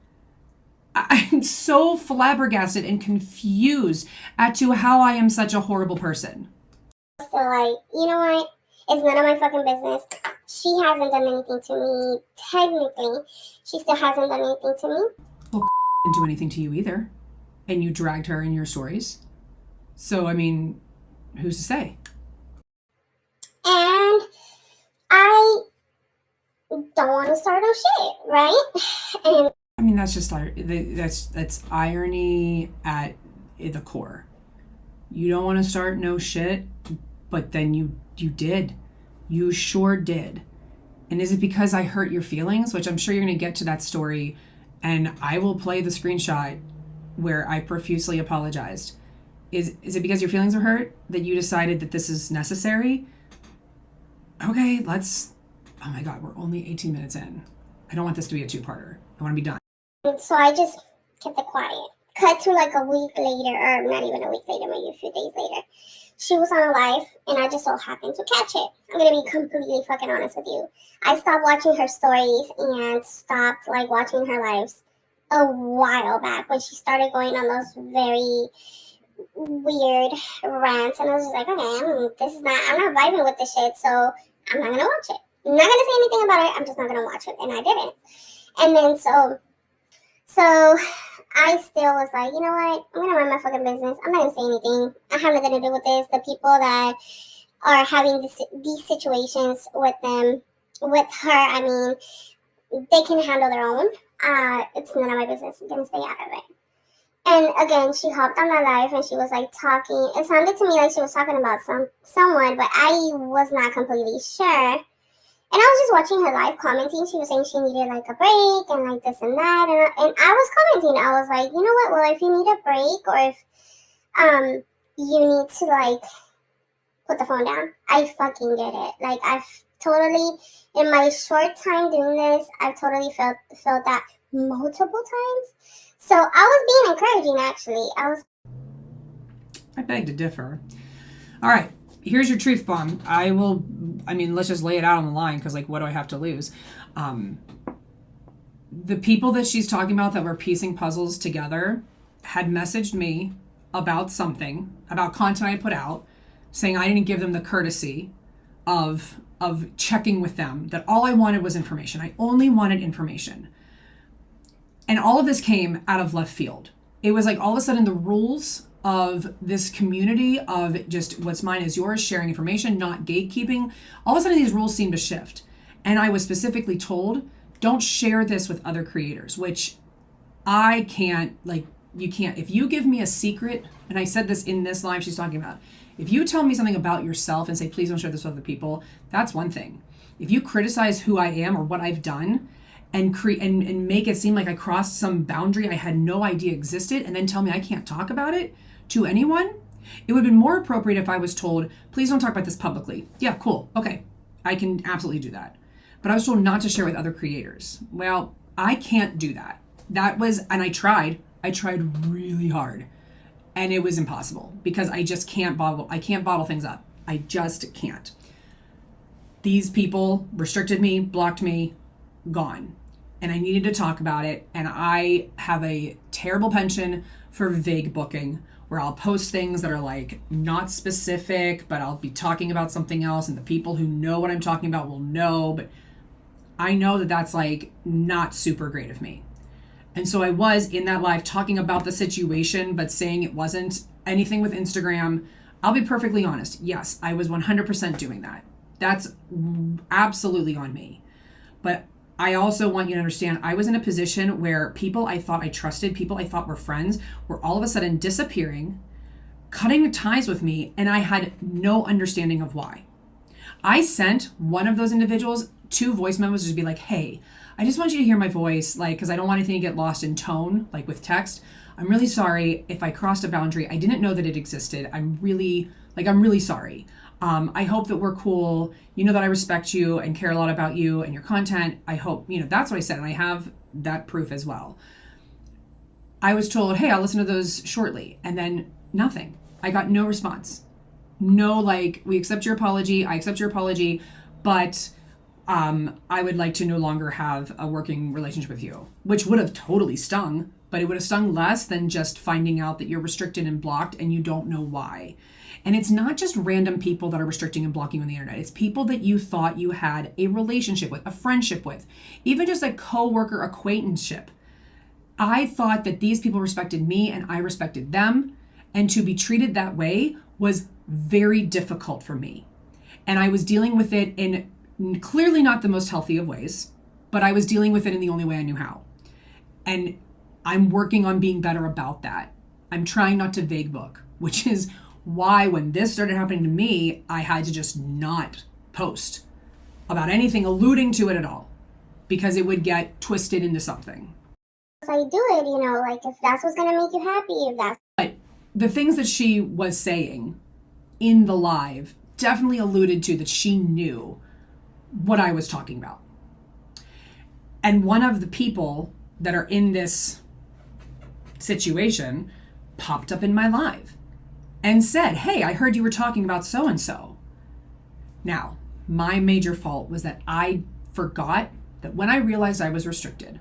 I'm so flabbergasted and confused as to how I am such a horrible person. So like, you know what? It's none of my fucking business. She hasn't done anything to me. Technically, she still hasn't done anything to me. Well, didn't do anything to you either. And you dragged her in your stories. So, I mean, who's to say? And I don't want to start no shit, right? And I mean, that's just that's irony at the core. You don't want to start no shit, but then you did. You sure did. And is it because I hurt your feelings? Which I'm sure you're going to get to that story, and I will play the screenshot where I profusely apologized. Is it because your feelings were hurt that you decided that this is necessary? Okay, let's... Oh my God, we're only 18 minutes in. I don't want this to be a two-parter. I want to be done. So I just kept it quiet. Cut to like a week later, or not even a week later, maybe a few days later. She was on a live, and I just so happened to catch it. I'm going to be completely fucking honest with you. I stopped watching her stories and stopped like watching her lives a while back when she started going on those very weird rants, and I was just like, okay, I'm not vibing with this shit, so I'm not gonna watch it. I'm not gonna say anything about it. I'm just not gonna watch it, and I didn't. And then so I still was like, you know what? I'm gonna run my fucking business. I'm not gonna say anything. I have nothing to do with this. The people that are having these situations with her, I mean, they can handle their own. It's none of my business. I'm gonna stay out of it. And again, she hopped on my live and she was like talking. It sounded to me like she was talking about someone, but I was not completely sure. And I was just watching her live commenting. She was saying she needed like a break and like this and that. And I was commenting. I was like, you know what? Well, if you need a break or if you need to like put the phone down, I fucking get it. Like I've totally, in my short time doing this, I've totally felt that multiple times. So I was being encouraging, actually. I beg to differ. All right, here's your truth bomb. Let's just lay it out on the line, because, like, what do I have to lose? The people that she's talking about that were piecing puzzles together had messaged me about something, about content I put out, saying I didn't give them the courtesy of checking with them, that all I wanted was information. I only wanted information. And all of this came out of left field. It was like all of a sudden the rules of this community of just what's mine is yours, sharing information, not gatekeeping, all of a sudden these rules seemed to shift. And I was specifically told don't share this with other creators, which I can't, like, you can't. If you give me a secret, and I said this in this live she's talking about, if you tell me something about yourself and say, please don't share this with other people, that's one thing. If you criticize who I am or what I've done and make it seem like I crossed some boundary I had no idea existed and then tell me I can't talk about it to anyone, it would have been more appropriate if I was told, please don't talk about this publicly. Yeah, cool. Okay. I can absolutely do that. But I was told not to share with other creators. Well, I can't do that. And I tried really hard. And it was impossible because I just can't bottle things up. I just can't. These people restricted me, blocked me, gone. And I needed to talk about it. And I have a terrible penchant for vague booking, where I'll post things that are like not specific, but I'll be talking about something else, and the people who know what I'm talking about will know. But I know that that's like not super great of me. And so I was in that live talking about the situation, but saying it wasn't anything with Instagram. I'll be perfectly honest. Yes, I was 100% doing that. That's absolutely on me. But I also want you to understand, I was in a position where people I thought I trusted, people I thought were friends, were all of a sudden disappearing, cutting ties with me, and I had no understanding of why. I sent one of those individuals 2 voice memos to be like, hey, I just want you to hear my voice, like, because I don't want anything to get lost in tone, like with text. I'm really sorry if I crossed a boundary. I didn't know that it existed. I'm really sorry. I hope that we're cool. You know that I respect you and care a lot about you and your content. I hope, that's what I said. And I have that proof as well. I was told, hey, I'll listen to those shortly. And then nothing. I got no response. No, like, we accept your apology. I accept your apology. But I would like to no longer have a working relationship with you, which would have totally stung, but it would have stung less than just finding out that you're restricted and blocked and you don't know why. And it's not just random people that are restricting and blocking on the internet. It's people that you thought you had a relationship with, a friendship with, even just a coworker acquaintanceship. I thought that these people respected me and I respected them, and to be treated that way was very difficult for me. And I was dealing with it in clearly not the most healthy of ways, but I was dealing with it in the only way I knew how. And I'm working on being better about that. I'm trying not to vague book, which is why when this started happening to me, I had to just not post about anything alluding to it at all, because it would get twisted into something. So I do it, like if that's what's going to make you happy, But the things that she was saying in the live definitely alluded to that she knew what I was talking about. And one of the people that are in this situation popped up in my live and said, hey, I heard you were talking about so-and-so. Now, my major fault was that I forgot that when I realized I was restricted,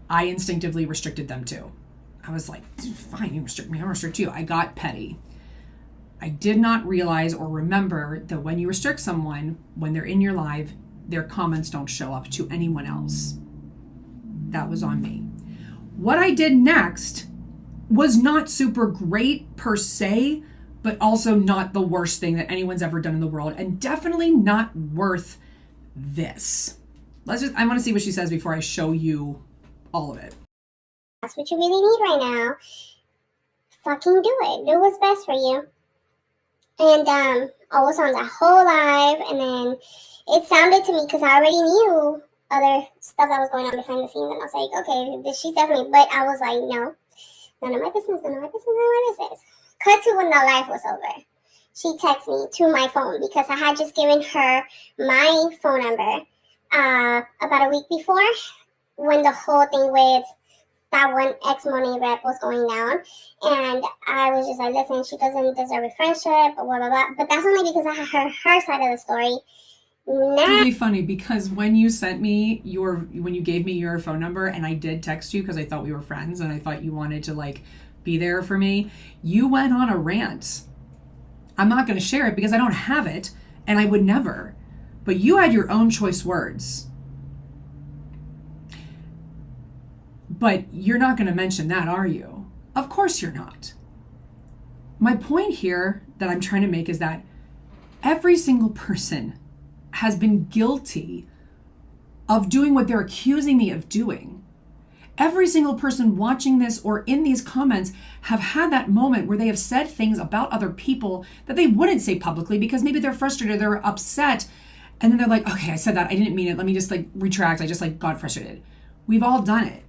I instinctively restricted them too. I was like, fine, you restrict me, I'll restrict you. I got petty. I did not realize or remember that when you restrict someone, when they're in your live, their comments don't show up to anyone else. That was on me. What I did next was not super great per se, but also not the worst thing that anyone's ever done in the world, and definitely not worth this. I want to see what she says before I show you all of it. That's what you really need right now. Fucking do it. Do what's best for you. And I was on that whole live, and then it sounded to me, because I already knew other stuff that was going on behind the scenes, and I was like, okay, she's definitely, but I was like, no, none of my business, none of my business, none of my business. Cut to when the live was over. She texted me to my phone, because I had just given her my phone number about a week before, when the whole thing with that one ex-Monat rep was going down. And I was just like, listen, she doesn't deserve a friendship, blah, blah, blah. But that's only because I had heard her side of the story. It's really funny, because when you sent me when you gave me your phone number, and I did text you because I thought we were friends and I thought you wanted to like be there for me, you went on a rant. I'm not going to share it because I don't have it, and I would never. But you had your own choice words. But you're not going to mention that, are you? Of course you're not. My point here that I'm trying to make is that every single person has been guilty of doing what they're accusing me of doing. Every single person watching this or in these comments have had that moment where they have said things about other people that they wouldn't say publicly because maybe they're frustrated, they're upset, and then they're like, okay, I said that, I didn't mean it, let me just like retract, I just like got frustrated. We've all done it,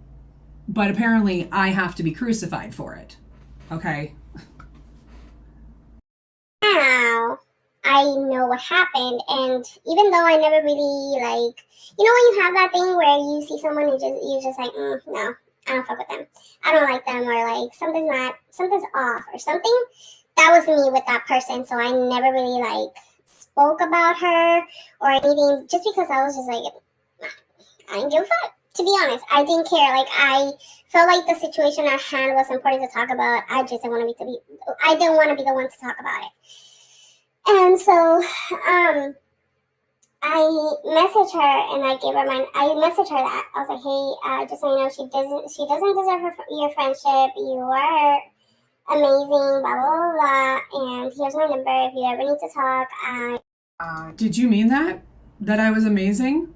but apparently I have to be crucified for it, okay? Now I know what happened, and even though I never really like, you know, when you have that thing where you see someone and you're just like, no, I don't fuck with them, I don't like them, or like something's off or something. That was me with that person, so I never really like spoke about her or anything, just because I was just like, I didn't give a fuck. To be honest, I didn't care. Like, I felt like the situation at hand was important to talk about. I just didn't want to be the one to talk about it. And so, I messaged her and I messaged her that. I was like, hey, just so you know, she doesn't deserve your friendship. You are amazing, blah, blah, blah, blah. And here's my number. If you ever need to talk, Did you mean that? That I was amazing?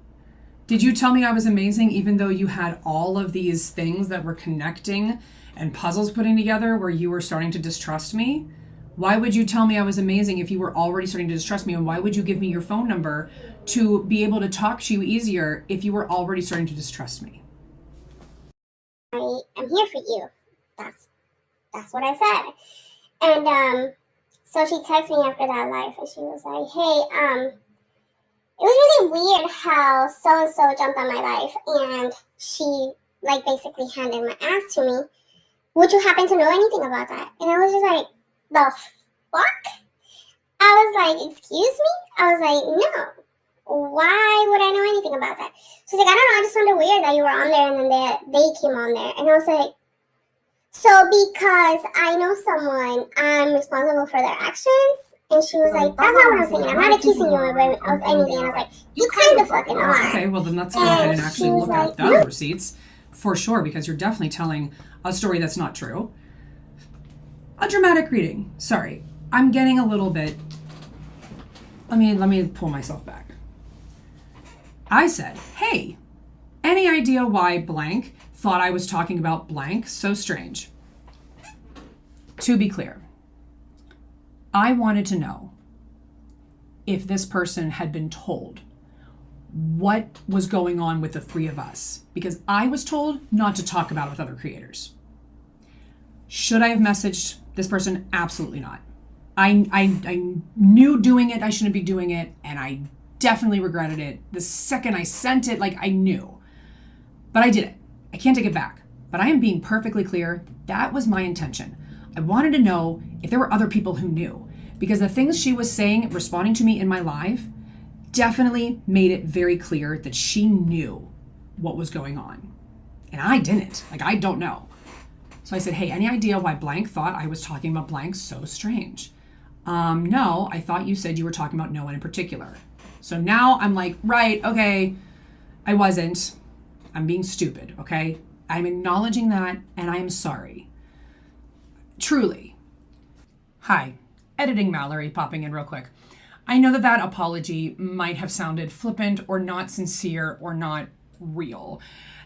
Did you tell me I was amazing even though you had all of these things that were connecting and puzzles putting together where you were starting to distrust me? Why would you tell me I was amazing if you were already starting to distrust me? And why would you give me your phone number to be able to talk to you easier if you were already starting to distrust me? I am here for you. That's what I said. And so she texted me after that live and she was like, hey, it was really weird how so-and-so jumped on my life and she like basically handed my ass to me. Would you happen to know anything about that? And I was just like, the fuck? I was like, excuse me? I was like, no. Why would I know anything about that? She's like, I don't know, I just found it weird that you were on there and then they came on there. And I was like, so because I know someone, I'm responsible for their actions? And she was like, that's not what I'm saying. I'm not accusing you of anything. And I was like, you kind of fucking are. Okay, well then let's go ahead and actually look at those receipts for sure, because you're definitely telling a story that's not true. A dramatic reading. Sorry, I'm getting a little bit. Let me pull myself back. I said, hey, any idea why blank thought I was talking about blank? So strange. To be clear, I wanted to know if this person had been told what was going on with the three of us, because I was told not to talk about it with other creators. Should I have messaged this person? Absolutely not. I knew doing it, I shouldn't be doing it, and I definitely regretted it. The second I sent it, like I knew. But I did it. I can't take it back. But I am being perfectly clear, that was my intention. I wanted to know if there were other people who knew, because the things she was saying, responding to me in my live, definitely made it very clear that she knew what was going on. And I didn't. Like, I don't know. So I said, hey, any idea why blank thought I was talking about blank? So strange. No, I thought you said you were talking about no one in particular. So now I'm like, right, okay, I wasn't. I'm being stupid, okay? I'm acknowledging that, and I am sorry. Truly. Hi, editing Mallory popping in real quick. I know that apology might have sounded flippant or not sincere or not real.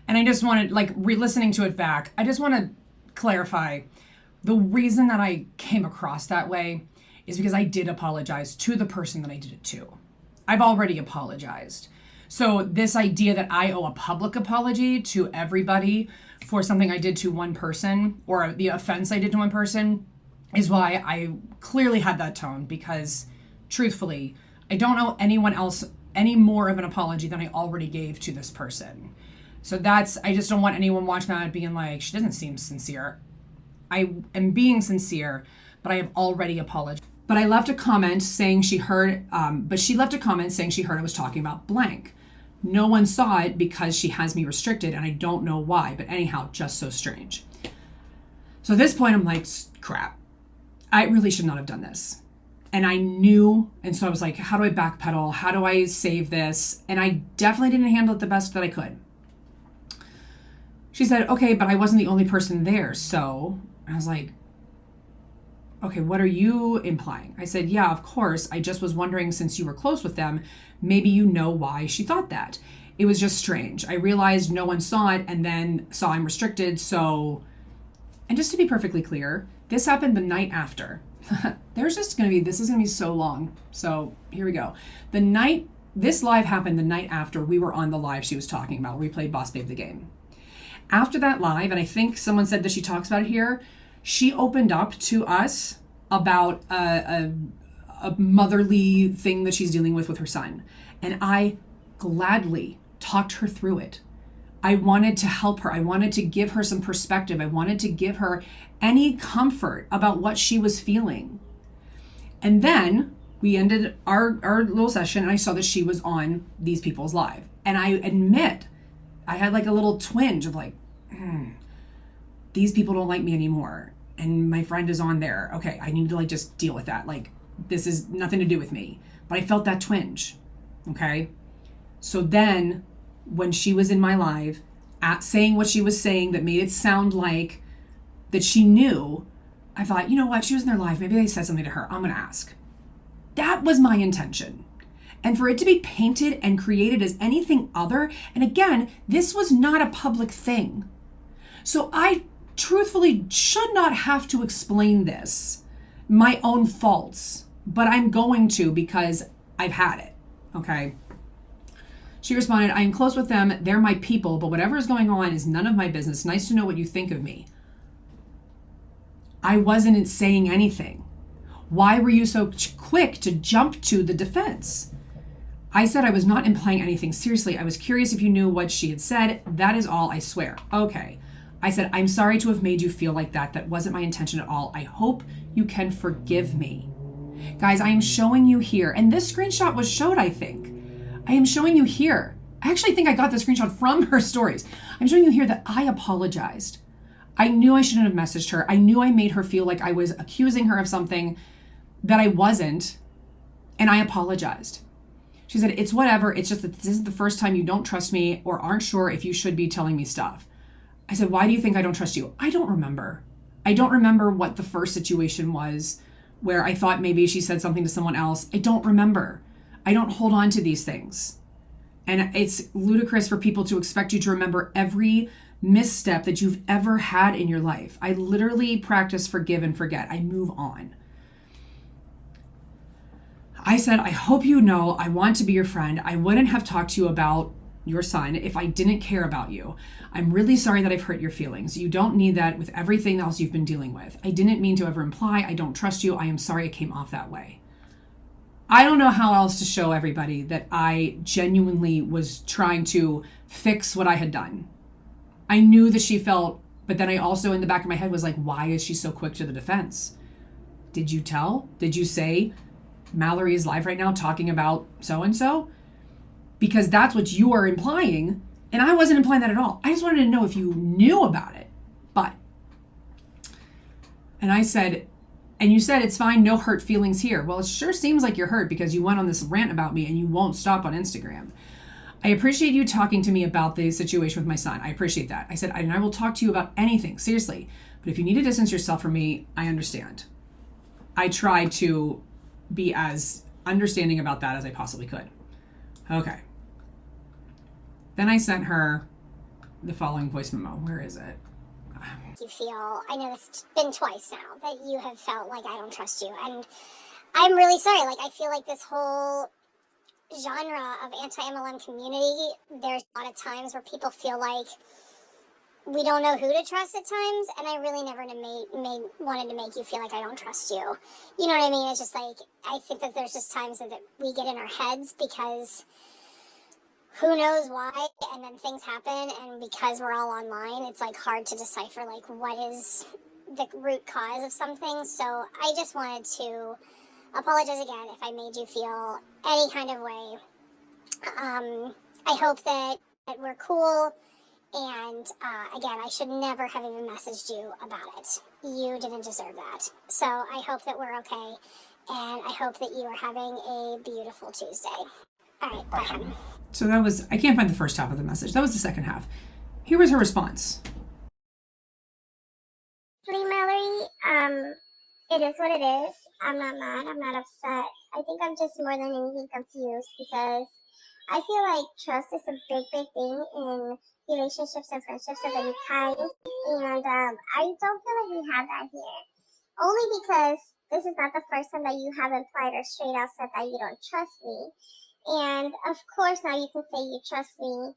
And I just wanted, like, re-listening to it back, I just want to clarify the reason that I came across that way is because I did apologize to the person that I did it to. I've already apologized. So this idea that I owe a public apology to everybody for something I did to one person or the offense I did to one person is why I clearly had that tone, because truthfully, I don't owe anyone else any more of an apology than I already gave to this person. So I just don't want anyone watching that being like, she doesn't seem sincere. I am being sincere, but I have already apologized. But I left a comment saying she heard I was talking about blank. No one saw it because she has me restricted and I don't know why, but anyhow, just so strange. So at this point, I'm like, crap, I really should not have done this. And I knew, and so I was like, how do I backpedal? How do I save this? And I definitely didn't handle it the best that I could. She said, okay, but I wasn't the only person there. So I was like, okay, what are you implying? I said, yeah, of course. I just was wondering, since you were close with them, maybe you know why she thought that. It was just strange. I realized no one saw it and then saw I'm restricted. So, and just to be perfectly clear, this happened the night after. This is going to be so long. So here we go. This live happened the night after we were on the live she was talking about. We played Boss Babe the game. After that live, and I think someone said that she talks about it here, she opened up to us about a motherly thing that she's dealing with her son. And I gladly talked her through it. I wanted to help her. I wanted to give her some perspective. I wanted to give her any comfort about what she was feeling. And then we ended our little session and I saw that she was on these people's live. And I admit, I had like a little twinge of like, these people don't like me anymore. And my friend is on there. Okay, I need to like just deal with that. Like, this is nothing to do with me. But I felt that twinge. Okay. So then when she was in my live saying what she was saying that made it sound like that she knew, I thought, you know what? She was in their live. Maybe they said something to her. I'm going to ask. That was my intention. And for it to be painted and created as anything other, and again, this was not a public thing. So I truthfully should not have to explain this, my own faults, but I'm going to because I've had it, okay? She responded, I am close with them. They're my people, but whatever is going on is none of my business. Nice to know what you think of me. I wasn't saying anything. Why were you so quick to jump to the defense? I said I was not implying anything. Seriously, I was curious if you knew what she had said. That is all, I swear. Okay. I said, I'm sorry to have made you feel like that. That wasn't my intention at all. I hope you can forgive me. Guys, I am showing you here, and this screenshot was showed, I think. I am showing you here. I actually think I got the screenshot from her stories. I'm showing you here that I apologized. I knew I shouldn't have messaged her. I knew I made her feel like I was accusing her of something that I wasn't, and I apologized. She said, it's whatever. It's just that this is the first time you don't trust me or aren't sure if you should be telling me stuff. I said, why do you think I don't trust you? I don't remember. I don't remember what the first situation was where I thought maybe she said something to someone else. I don't remember. I don't hold on to these things. And it's ludicrous for people to expect you to remember every misstep that you've ever had in your life. I literally practice forgive and forget. I move on. I said, I hope you know I want to be your friend. I wouldn't have talked to you about your son if I didn't care about you. I'm really sorry that I've hurt your feelings. You don't need that with everything else you've been dealing with. I didn't mean to ever imply I don't trust you. I am sorry it came off that way. I don't know how else to show everybody that I genuinely was trying to fix what I had done. I knew that she felt, but then I also in the back of my head was like, why is she so quick to the defense? Did you tell? Did you say Mallory is live right now talking about so-and-so? Because that's what you are implying. And I wasn't implying that at all. I just wanted to know if you knew about it. And I said, and you said it's fine, no hurt feelings here. Well, it sure seems like you're hurt because you went on this rant about me and you won't stop on Instagram. I appreciate you talking to me about the situation with my son. I appreciate that. I said, and I will talk to you about anything, seriously. But if you need to distance yourself from me, I understand. I tried to be as understanding about that as I possibly could. Okay. Then I sent her the following voice memo. Where is it? You feel, I know it's been twice now that you have felt like I don't trust you, and I'm really sorry. Like, I feel like this whole genre of anti-MLM community, there's a lot of times where people feel like we don't know who to trust at times, and I really never wanted to make you feel like I don't trust you. You know what I mean? It's just like, I think that there's just times that we get in our heads because who knows why, and then things happen, and because we're all online, it's like hard to decipher like what is the root cause of something. So I just wanted to apologize again if I made you feel any kind of way. I hope that we're cool, and again, I should never have even messaged you about it. You didn't deserve that. So I hope that we're okay, and I hope that you are having a beautiful Tuesday. All right, bye, honey. So that was, I can't find the first half of the message. That was the second half. Here was her response. Hey, Mallory, it is what it is. I'm not mad. I'm not upset. I think I'm just more than anything confused because I feel like trust is a big, big thing in relationships and friendships of any kind. And I don't feel like we have that here. Only because this is not the first time that you have implied or straight out said that you don't trust me. And of course, now you can say you trust me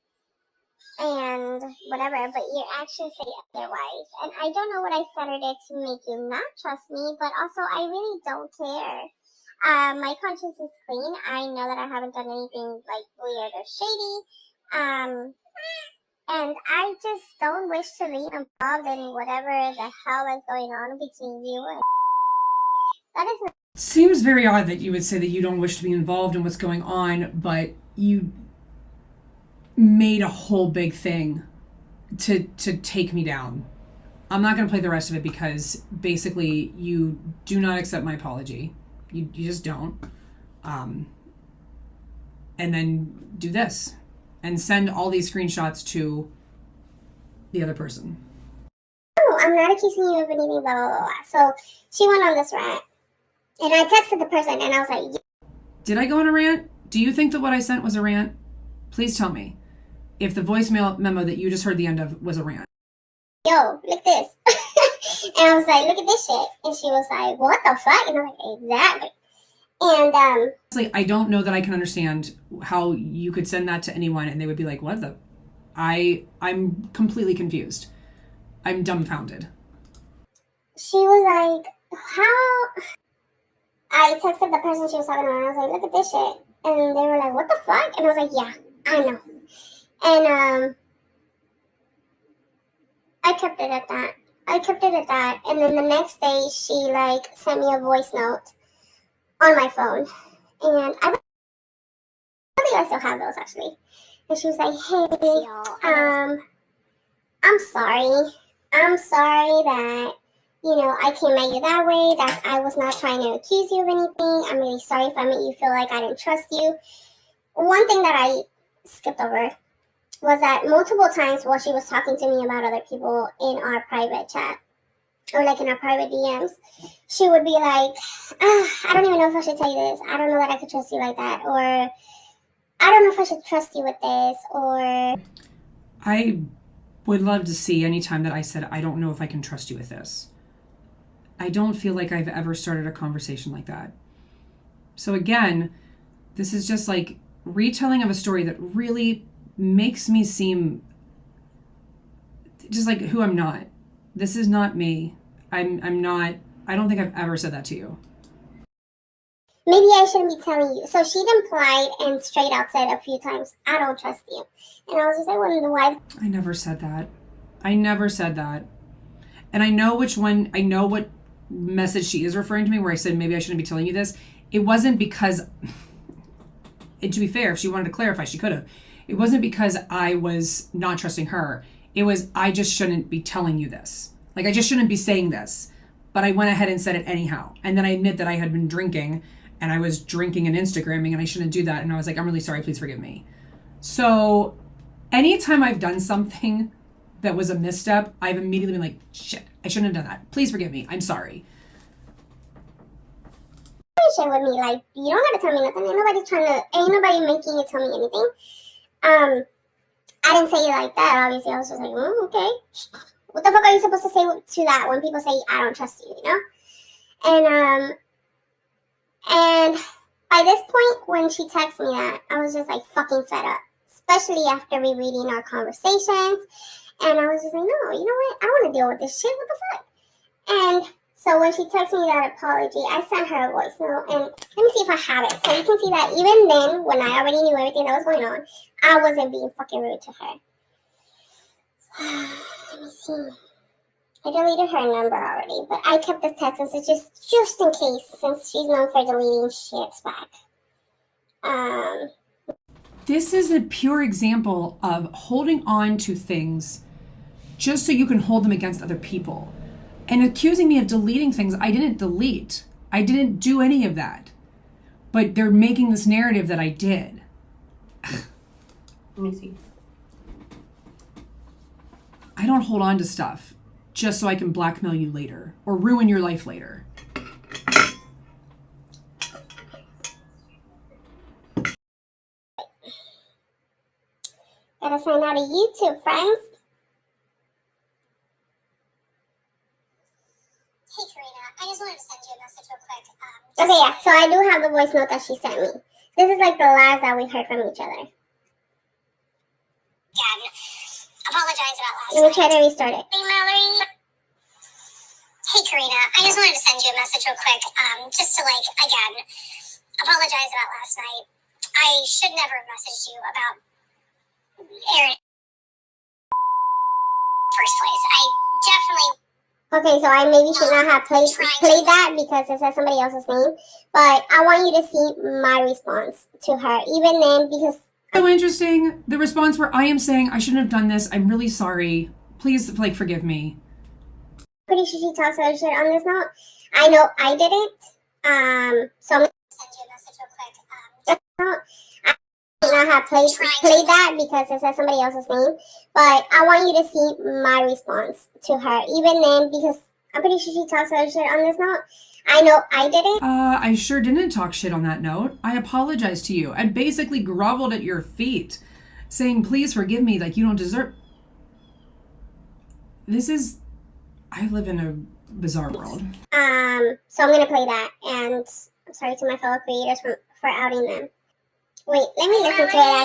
and whatever, but your actions say otherwise. And I don't know what I said or did to make you not trust me, but also I really don't care. My conscience is clean. I know that I haven't done anything like weird or shady. And I just don't wish to be involved in whatever the hell is going on between you and that is not. Seems very odd that you would say that you don't wish to be involved in what's going on, but you made a whole big thing to take me down. I'm not going to play the rest of it because basically you do not accept my apology. You just don't. And then do this and send all these screenshots to the other person. No, I'm not accusing you of anything, blah, blah, blah, blah. So she went on this rant. And I texted the person and I was like, yeah. Did I go on a rant? Do you think that what I sent was a rant? Please tell me if the voicemail memo that you just heard the end of was a rant. Yo, look this. And I was like, look at this shit. And she was like, what the fuck? And I was like, exactly. And honestly, I don't know that I can understand how you could send that to anyone and they would be like, what the? I'm completely confused. I'm dumbfounded. She was like, how? I texted the person she was talking about and I was like, look at this shit. And they were like, what the fuck? And I was like, yeah, I know. And I kept it at that. And then the next day she like sent me a voice note on my phone. And I believe I still have those actually. And she was like, hey, I'm sorry. I'm sorry that, you know, I came at you that way, that I was not trying to accuse you of anything. I'm really sorry if I made you feel like I didn't trust you. One thing that I skipped over was that multiple times while she was talking to me about other people in our private chat, or like in our private DMs, she would be like, I don't even know if I should tell you this. I don't know that I could trust you like that. Or I don't know if I should trust you with this. Or I would love to see any time that I said, I don't know if I can trust you with this. I don't feel like I've ever started a conversation like that. So again, this is just like retelling of a story that really makes me seem just like who I'm not. This is not me. I'm not, I don't think I've ever said that to you. Maybe I shouldn't be telling you. So she'd implied and straight out said a few times, I don't trust you. And I was just like, well, why? I never said that. I never said that. And I know which one, I know what message she is referring to me where I said, maybe I shouldn't be telling you this. It wasn't because, and to be fair, if she wanted to clarify, she could have. It wasn't because I was not trusting her. It was, I just shouldn't be telling you this. Like, I just shouldn't be saying this. But I went ahead and said it anyhow. And then I admit that I had been drinking and I was drinking and Instagramming and I shouldn't do that. And I was like, I'm really sorry, please forgive me. So anytime I've done something that was a misstep, I've immediately been like, shit, I shouldn't have done that. Please forgive me. I'm sorry. Shit with me, like, you don't have to tell me nothing. Ain't nobody making you tell me anything. I didn't say it like that, obviously. I was just like, okay. What the fuck are you supposed to say to that when people say, I don't trust you, you know? And by this point, when she texted me that, I was just like fucking fed up. Especially after rereading our conversations. And I was just like, no, you know what? I don't want to deal with this shit. What the fuck? And so when she texted me that apology, I sent her a voice note. And let me see if I have it. So you can see that even then, when I already knew everything that was going on, I wasn't being fucking rude to her. Let me see. I deleted her number already, but I kept the text message just in case, since she's known for deleting shits back. This is a pure example of holding on to things just so you can hold them against other people. And accusing me of deleting things I didn't delete. I didn't do any of that. But they're making this narrative that I did. Let me see. I don't hold on to stuff just so I can blackmail you later or ruin your life later. Gotta sign out of YouTube, friends. Hey, Karina, I just wanted to send you a message real quick. Okay, yeah, so I do have the voice note that she sent me. This is like the last that we heard from each other. Dad, apologize about last night. Let me try to restart it. Hey, Mallory. Hey, Karina, I just wanted to send you a message real quick. Just to, like, again, apologize about last night. I should never have messaged you about Aaron first place. I definitely... Okay, so I maybe should not have played that because it says somebody else's name. But I want you to see my response to her. Even then, because... So interesting. The response where I am saying, I shouldn't have done this. I'm really sorry. Please, like, forgive me. Pretty sure she talks other shit on this note. I know I didn't. So I'm going to send you a message real quick. I should not have played that because it says somebody else's name. But I want you to see my response to her. Even then, because I'm pretty sure she talks other shit on this note. I know I didn't. I sure didn't talk shit on that note. I apologize to you. I basically groveled at your feet, saying, please forgive me, like you don't deserve... This is... I live in a bizarre world. So I'm gonna play that, and I'm sorry to my fellow creators for outing them. Wait, let me listen to it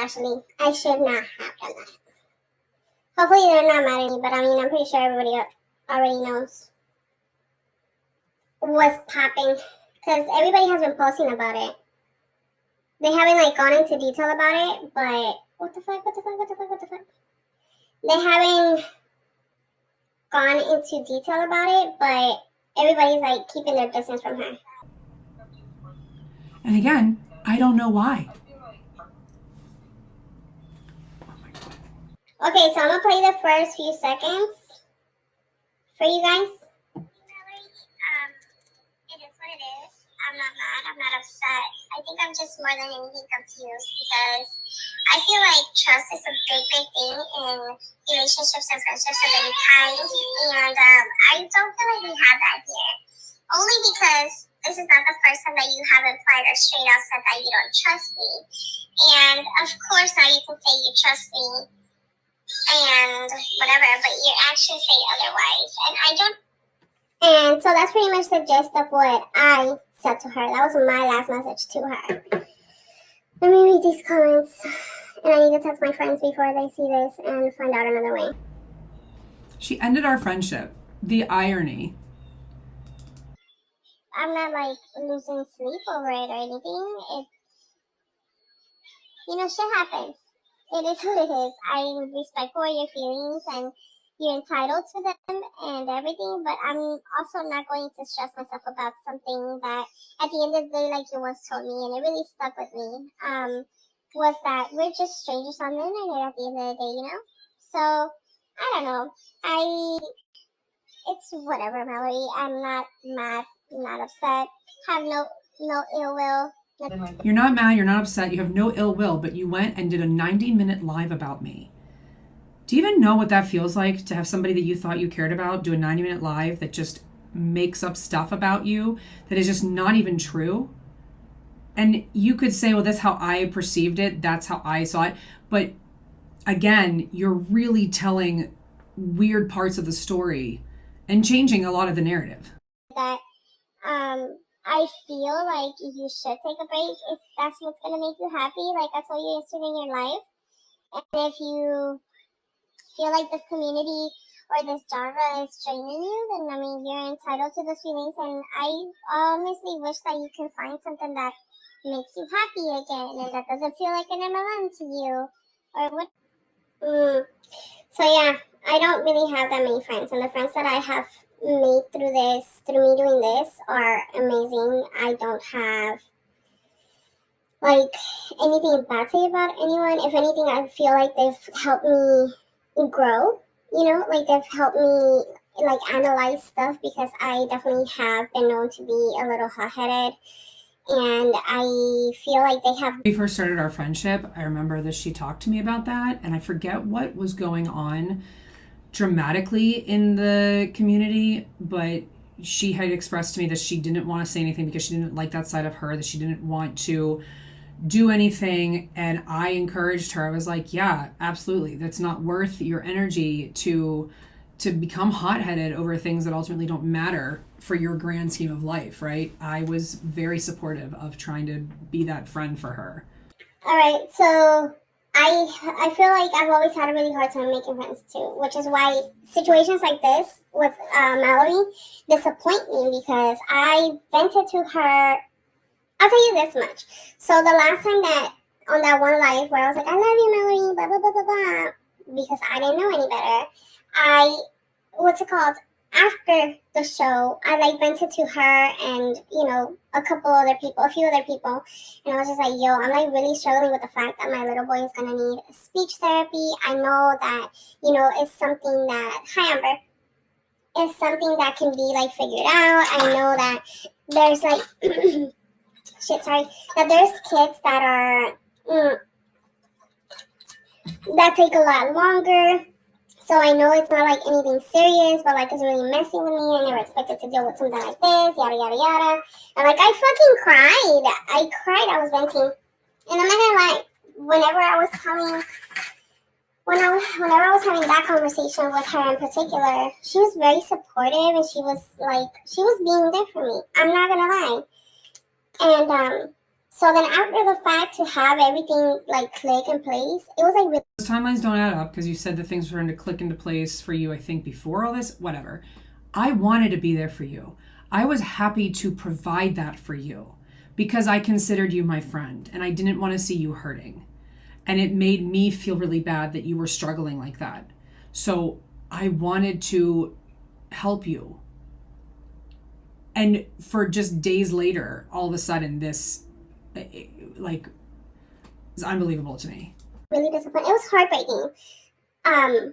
actually. I should not have done that. Hopefully they're not mad at me, but I mean, I'm pretty sure everybody already knows what's popping, because everybody has been posting about it. They haven't like gone into detail about it, but what the fuck? They haven't gone into detail about it, but everybody's like keeping their distance from her. And again, I don't know why. Okay, so I'm gonna play the first few seconds for you guys. It is what it is. I'm not mad. I'm not upset. I think I'm just more than anything confused because I feel like trust is a big thing in relationships and friendships of any kind. And I don't feel like we have that here. Only because this is not the first time that you have implied or straight out said that you don't trust me. And of course now you can say you trust me and whatever, but your actions say otherwise. And I don't... And so that's pretty much the gist of what I said to her. That was my last message to her. Let me read these comments. And I need to text my friends before they see this and find out another way. She ended our friendship. The irony. I'm not like losing sleep over it or anything. Shit happens. It is what it is. I respect all your feelings and you're entitled to them and everything, but I'm also not going to stress myself about something that at the end of the day, like you once told me, and it really stuck with me, was that we're just strangers on the internet at the end of the day, So, I don't know. It's whatever, Mallory. I'm not mad, not upset, have no ill will. You're not mad, you're not upset, you have no ill will, but you went and did a 90-minute live about me. Do you even know what that feels like to have somebody that you thought you cared about do a 90-minute live that just makes up stuff about you that is just not even true? And you could say, well, that's how I perceived it, that's how I saw it. But again, you're really telling weird parts of the story and changing a lot of the narrative. That I feel like you should take a break if that's what's going to make you happy. Like, that's what you're interested in your life. And if you feel like this community or this genre is draining you, then, I mean, you're entitled to those feelings. And I honestly wish that you can find something that makes you happy again and that doesn't feel like an MLM to you. Or what? So, yeah, I don't really have that many friends. And the friends that I have made through me doing this are amazing. I don't have like anything bad to say about anyone. If anything, I feel like they've helped me grow, like they've helped me like analyze stuff because I definitely have been known to be a little hot-headed, and I feel like they have... When we first started our friendship, I remember that she talked to me about that, and I forget what was going on dramatically in the community, but she had expressed to me that she didn't want to say anything because she didn't like that side of her, that she didn't want to do anything. And I encouraged her. I was like, yeah, absolutely. That's not worth your energy to become hot-headed over things that ultimately don't matter for your grand scheme of life, right? I was very supportive of trying to be that friend for her. All right, so I feel like I've always had a really hard time making friends too, which is why situations like this with Melody disappoint me, because I vented to her. I'll tell you this much. So the last time that on that one live where I was like, I love you, Melody, blah blah blah blah blah, because I didn't know any better. What's it called? After the show, I like vented to her and, you know, a few other people, and I was just like, yo, I'm like really struggling with the fact that my little boy is gonna need speech therapy. I know that, you know, it's something that, hi Amber, it's something that can be like figured out. I know that there's like, that there's kids that are, that take a lot longer. So I know it's not like anything serious, but like it's really messy with me. I never expected to deal with something like this, yada yada yada. And like I fucking cried. I was venting. And I'm not gonna lie, whenever I was having that conversation with her in particular, she was very supportive and she was being there for me. I'm not gonna lie. And so then after the fact, to have everything like click in place, it was like really. Those timelines don't add up, because you said that things were going to click into place for you, I think, before all this, whatever. I wanted to be there for you. I was happy to provide that for you because I considered you my friend and I didn't want to see you hurting. And it made me feel really bad that you were struggling like that. So I wanted to help you. And for just days later, all of a sudden, this like is unbelievable to me. Really disappointed. It was heartbreaking. I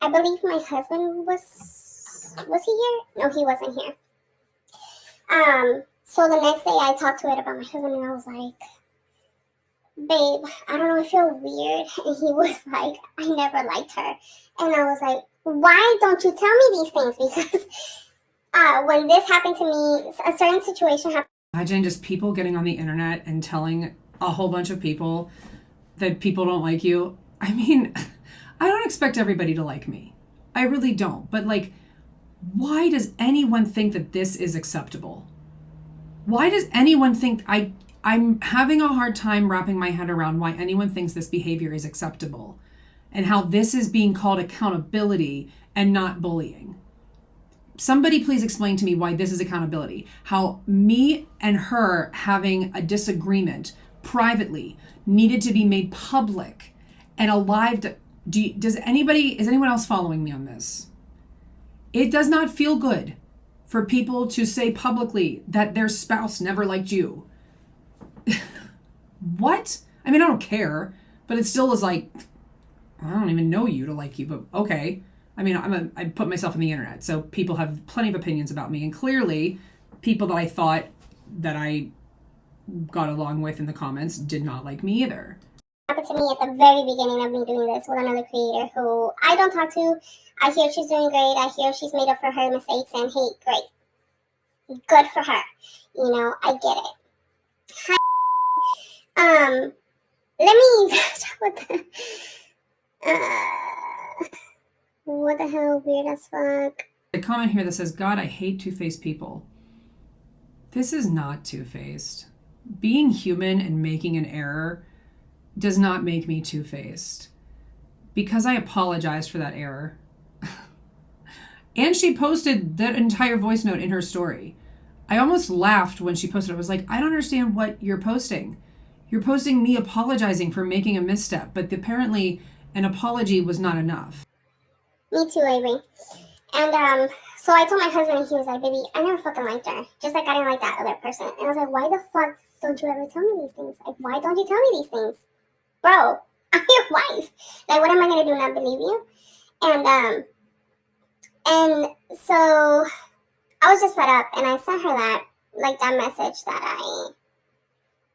believe my husband was he here? No, he wasn't here. So the next day I talked to it about my husband and I was like, babe, I don't know, I feel weird. And he was like, I never liked her. And I was like, why don't you tell me these things? Because when this happened to me, a certain situation happened. Imagine just people getting on the internet and telling a whole bunch of people that people don't like you. I mean, I don't expect everybody to like me. I really don't. But like, why does anyone think that this is acceptable? Why does anyone think I'm having a hard time wrapping my head around why anyone thinks this behavior is acceptable and how this is being called accountability and not bullying. Somebody please explain to me why this is accountability. How me and her having a disagreement privately needed to be made public and alive. Is anyone else following me on this? It does not feel good for people to say publicly that their spouse never liked you. What? I mean, I don't care, but it still is like, I don't even know you to like you, but okay. I mean, I put myself on the internet, so people have plenty of opinions about me, and clearly people that I thought that I got along with in the comments did not like me either. Happened to me at the very beginning of me doing this with another creator who I don't talk to. I hear she's doing great. I hear she's made up for her mistakes, and hey, great. Good for her. You know, I get it. Hi. Let me what the hell, weird as fuck. A comment here that says, God, I hate two-faced people. This is not two-faced. Being human and making an error does not make me two-faced. Because I apologized for that error. And she posted that entire voice note in her story. I almost laughed when she posted it. I was like, I don't understand what you're posting. You're posting me apologizing for making a misstep, but apparently an apology was not enough. Me too, Avery. And so I told my husband, and he was like, baby, I never fucking liked her. Just like I didn't like that other person. And I was like, why the fuck don't you ever tell me these things? Like, why don't you tell me these things? Bro, I'm your wife. Like, what am I going to do, not believe you? And so I was just fed up, and I sent her that message that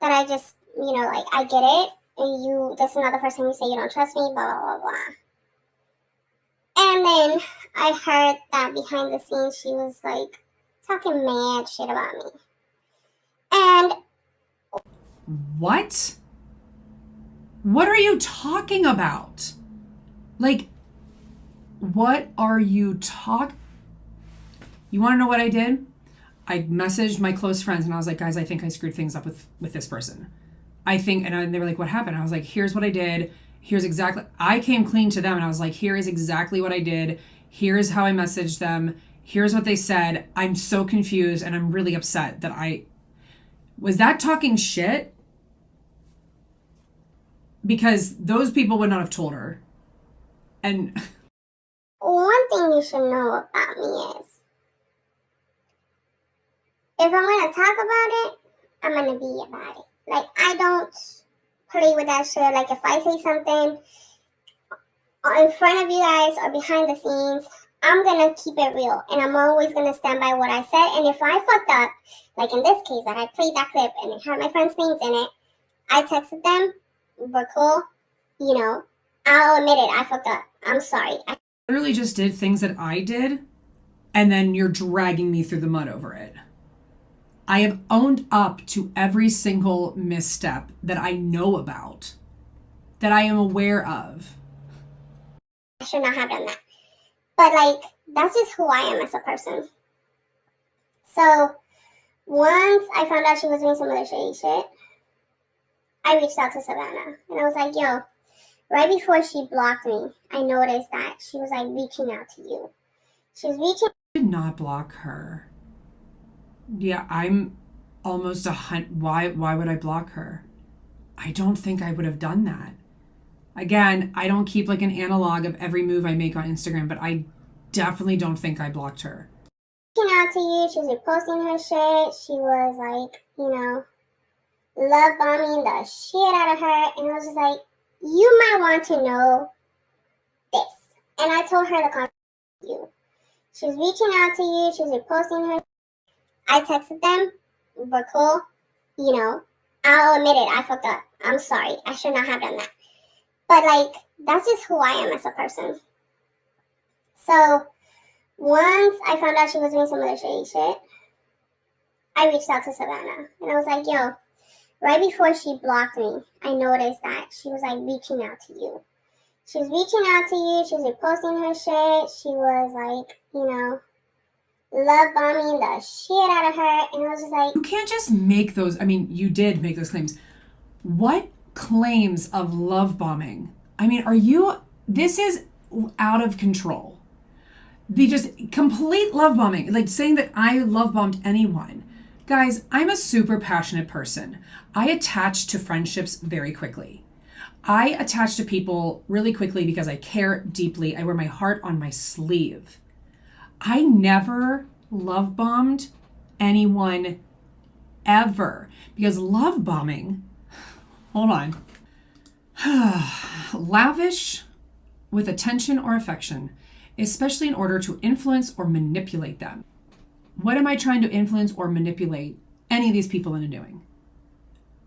I just, you know, like, I get it. This is not the first time you say you don't trust me, blah, blah, blah, blah. And then I heard that behind the scenes she was like talking mad shit about me. And What? What are you talking about? Like, what are you You want to know what I did? I messaged my close friends and I was like, guys, I think I screwed things up with this person. And they were like, what happened? I was like, here's what I did. I came clean to them and I was like, here is exactly what I did. Here's how I messaged them. Here's what they said. I'm so confused and I'm really upset that was that talking shit? Because those people would not have told her. And one thing you should know about me is, if I'm going to talk about it, I'm going to be about it. Like, I don't play with that shit. Like, if I say something in front of you guys or behind the scenes, I'm going to keep it real. And I'm always going to stand by what I said. And if I fucked up, like in this case that I played that clip and it had my friend's names in it, I texted them, we're cool, I'll admit it, I fucked up. I'm sorry. I literally just did things that I did, and then you're dragging me through the mud over it. I have owned up to every single misstep that I know about, that I am aware of. I should not have done that. But, like, that's just who I am as a person. So, once I found out she was doing some other shady shit, I reached out to Savannah. And I was like, yo, right before she blocked me, I noticed that she was, like, reaching out to you. She was reaching... I did not block her. Yeah, I'm almost Why would I block her? I don't think I would have done that. Again, I don't keep like an analog of every move I make on Instagram, but I definitely don't think I blocked her. Reaching out to you, she was reposting her shit. She was like, love bombing the shit out of her. And I was just like, you might want to know this. And I told her the contact you. She was reaching out to you. She was reposting her. I texted them, we're cool, I'll admit it, I fucked up. I'm sorry, I should not have done that. But, like, that's just who I am as a person. So, once I found out she was doing some other shady shit, I reached out to Savannah. And I was like, yo, right before she blocked me, I noticed that she was, like, reaching out to you. She was reaching out to you, she was reposting her shit. She was, like, love bombing the shit out of her. And I was just like, you can't just make those. I mean, you did make those claims. What claims of love bombing? I mean, this is out of control. The just complete love bombing, like saying that I love bombed anyone. Guys, I'm a super passionate person. I attach to friendships very quickly. I attach to people really quickly because I care deeply. I wear my heart on my sleeve. I never love bombed anyone ever, because love bombing, hold on, lavish with attention or affection, especially in order to influence or manipulate them. What am I trying to influence or manipulate any of these people into doing?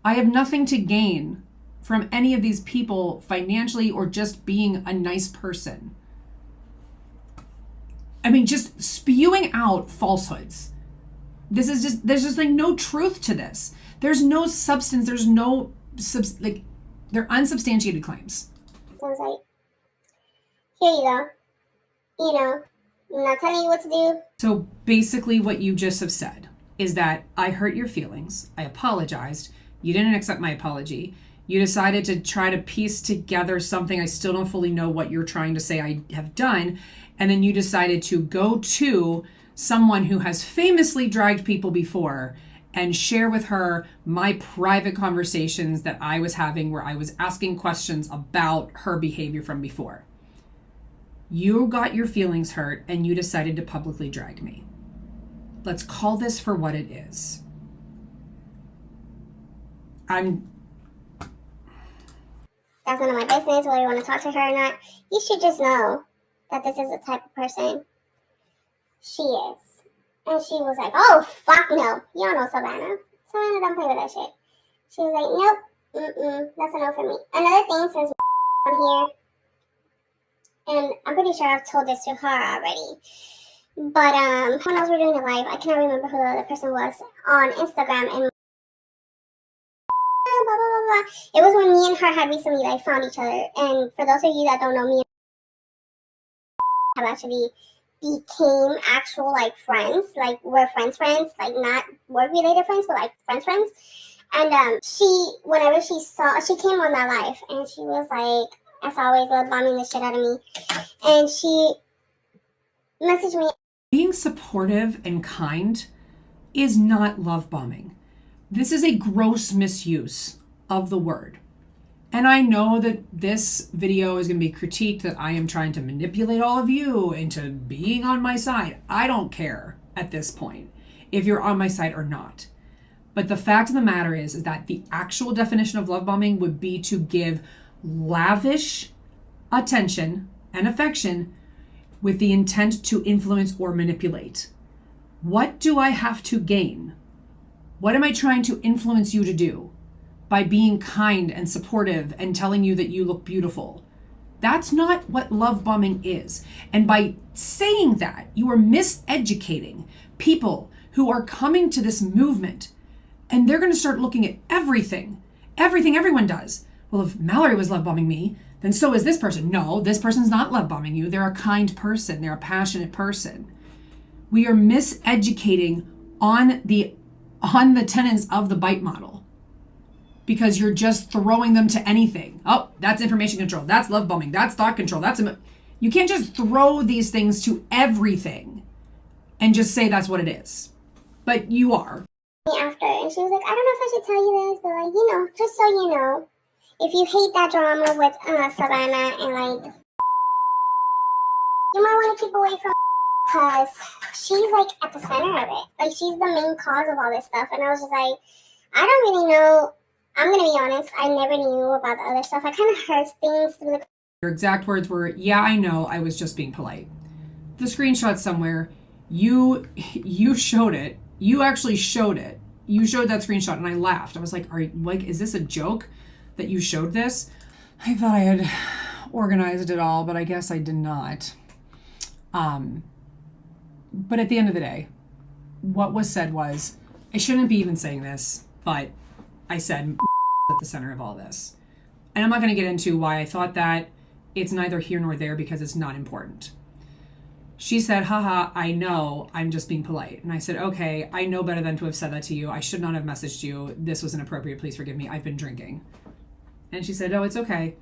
I have nothing to gain from any of these people financially or just being a nice person. I mean, just spewing out falsehoods. There's just like no truth to this. There's no substance. There's no, they're unsubstantiated claims. So I was like, here you go. I'm not telling you what to do. So basically what you just have said is that I hurt your feelings. I apologized. You didn't accept my apology. You decided to try to piece together something I still don't fully know what you're trying to say I have done. And then you decided to go to someone who has famously dragged people before and share with her my private conversations that I was having where I was asking questions about her behavior from before. You got your feelings hurt and you decided to publicly drag me. Let's call this for what it is. That's none of my business whether you want to talk to her or not. You should just know that this is the type of person she is. And she was like, oh, fuck no. You don't know Savannah. Savannah don't play with that shit. She was like, nope, that's a no for me. Another thing, since I'm here, and I'm pretty sure I've told this to her already, but when I was doing a live, I cannot remember who the other person was on Instagram, and It was when me and her had recently like found each other. And for those of you that don't know, me and have actually became actual like friends. Like we're friends, like not work related friends, but like friends. And whenever she came on that live, and she was like, as always, love bombing the shit out of me. And she messaged me. Being supportive and kind is not love bombing. This is a gross misuse of the word. And I know that this video is going to be critiqued that I am trying to manipulate all of you into being on my side. I don't care at this point if you're on my side or not. But the fact of the matter is that the actual definition of love bombing would be to give lavish attention and affection with the intent to influence or manipulate. What do I have to gain? What am I trying to influence you to do by being kind and supportive and telling you that you look beautiful? That's not what love bombing is. And by saying that, you are miseducating people who are coming to this movement, and they're going to start looking at everything everyone does. Well, if Mallory was love bombing me, then so is this person. No, this person's not love bombing you. They're a kind person. They're a passionate person. We are miseducating on the tenets of the bite model because you're just throwing them to anything. Oh, that's information control. That's love bombing. That's thought control. You can't just throw these things to everything and just say that's what it is. But you are. After, and she was like, I don't know if I should tell you this, but like, just so you know, if you hate that drama with Savannah and like, you might want to keep away from because she's like at the center of it. Like she's the main cause of all this stuff. And I was just like, I don't really know. I'm going to be honest. I never knew about the other stuff. I kind of heard things through the... Your exact words were, yeah, I know. I was just being polite. The screenshot somewhere, you showed it. You actually showed it. You showed that screenshot and I laughed. I was like, is this a joke that you showed this? I thought I had organized it all, but I guess I did not. But at the end of the day, what was said was, I shouldn't be even saying this, but I said at the center of all this. And I'm not going to get into why I thought that. It's neither here nor there because it's not important. She said, haha, I know, I'm just being polite. And I said, okay, I know better than to have said that to you. I should not have messaged you. This was inappropriate. Please forgive me. I've been drinking. And she said, oh, it's okay.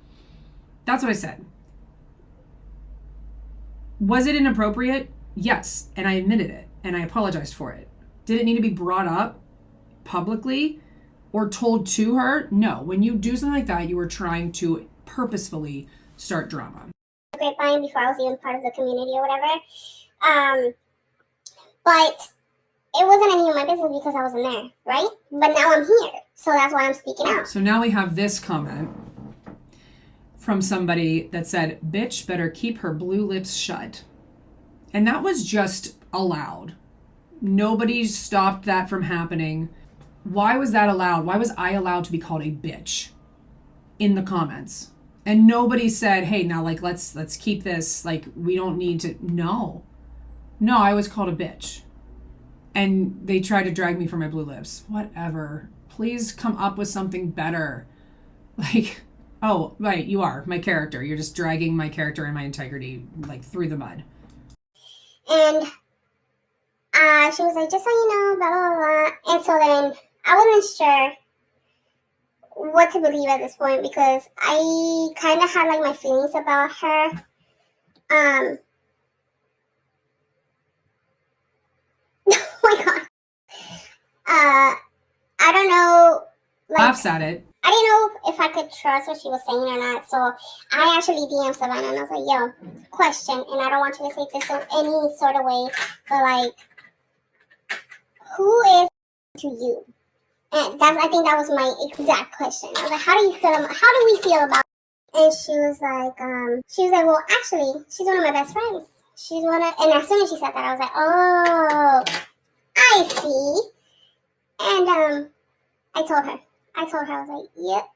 That's what I said. Was it inappropriate? Yes. And I admitted it. And I apologized for it. Did it need to be brought up publicly or told to her? No. When you do something like that, you are trying to purposefully start drama. Grapevine before I was even part of the community or whatever. But it wasn't any of my business because I wasn't there, right? But now I'm here. So that's why I'm speaking out. So now we have this comment from somebody that said, bitch better keep her blue lips shut. And that was just allowed. Nobody stopped that from happening. Why was that allowed? Why was I allowed to be called a bitch in the comments? And nobody said, hey, now like let's keep this, like we don't need to. No, I was called a bitch. And they tried to drag me for my blue lips. Whatever. Please come up with something better. Like, oh, right, you are my character. You're just dragging my character and my integrity like through the mud. And she was like, just so you know, blah, blah, blah. And so then I wasn't sure what to believe at this point because I kind of had like my feelings about her. Oh my god. I don't know. Like, Laughs at it. I didn't know if I could trust what she was saying or not. So I actually DM'd Savannah and I was like, yo, question, and I don't want you to take this in any sort of way, but like, who is to you? And I think that was my exact question. I was like, how do we feel about it? And she was like, well, actually, she's one of my best friends. And as soon as she said that, I was like, oh, I see. And I told her, I was like, yep.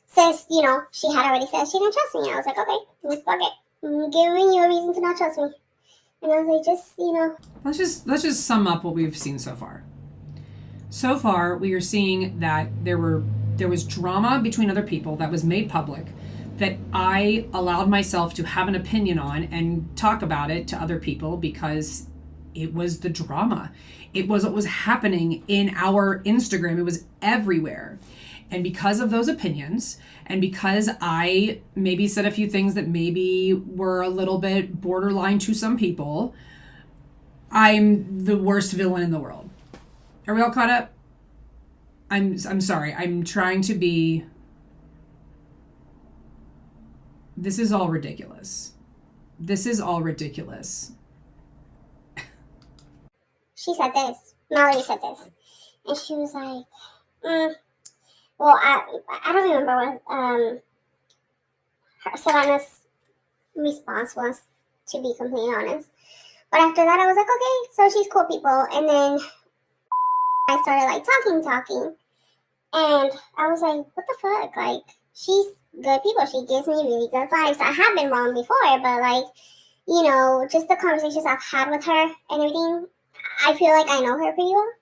Since, she had already said she didn't trust me. I was like, okay, fuck it. I'm giving you a reason to not trust me. And I was like, Let's just sum up what we've seen so far. So far, we are seeing that there were there was drama between other people that was made public that I allowed myself to have an opinion on and talk about it to other people because it was the drama. It was what was happening in our Instagram. It was everywhere. And because of those opinions, and because I maybe said a few things that maybe were a little bit borderline to some people, I'm the worst villain in the world. Are we all caught up? I'm sorry. I'm trying to be... This is all ridiculous. This is all ridiculous. She said this. Melody said this. And she was like, well, I don't remember what Savannah's response was, to be completely honest. But after that, I was like, okay, so she's cool people. And then I started like talking. And I was like, what the fuck? Like, she's good people. She gives me really good vibes. I have been wrong before, but like, you know, just the conversations I've had with her and everything, I feel like I know her pretty well.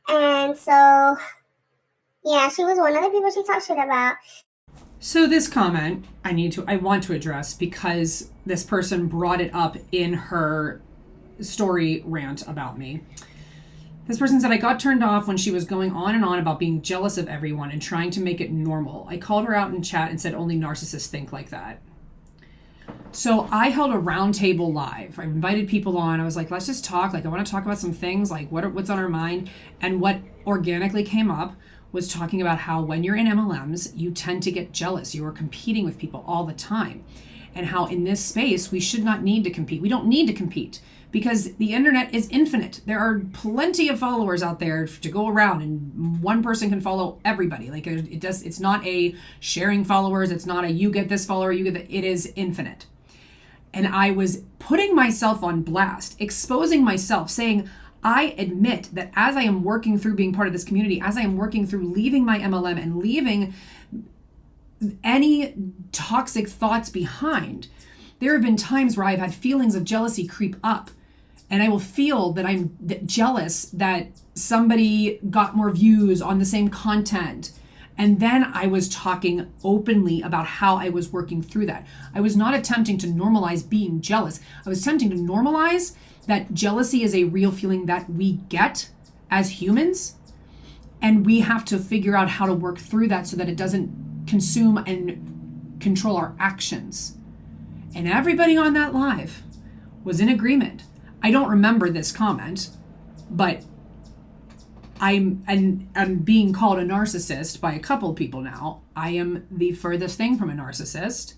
And so, yeah, she was one of the people she talked shit about. So this comment I want to address because this person brought it up in her story rant about me. This person said, I got turned off when she was going on and on about being jealous of everyone and trying to make it normal. I called her out in chat and said only narcissists think like that. So I held a roundtable live. I invited people on. I was like, let's just talk. Like, I want to talk about some things, like what's on our mind. And what organically came up was talking about how when you're in MLMs, you tend to get jealous. You are competing with people all the time. And how in this space, we should not need to compete. We don't need to compete because the internet is infinite. There are plenty of followers out there to go around and one person can follow everybody. Like it's not a sharing followers. It's not a, you get this follower, you get that. It is infinite. And I was putting myself on blast, exposing myself, saying, I admit that as I am working through being part of this community, as I am working through leaving my MLM and leaving any toxic thoughts behind, there have been times where I've had feelings of jealousy creep up. And I will feel that I'm jealous that somebody got more views on the same content. And then I was talking openly about how I was working through that. I was not attempting to normalize being jealous. I was attempting to normalize that jealousy is a real feeling that we get as humans. And we have to figure out how to work through that so that it doesn't consume and control our actions. And everybody on that live was in agreement. I don't remember this comment, but I'm being called a narcissist by a couple of people now. I am the furthest thing from a narcissist.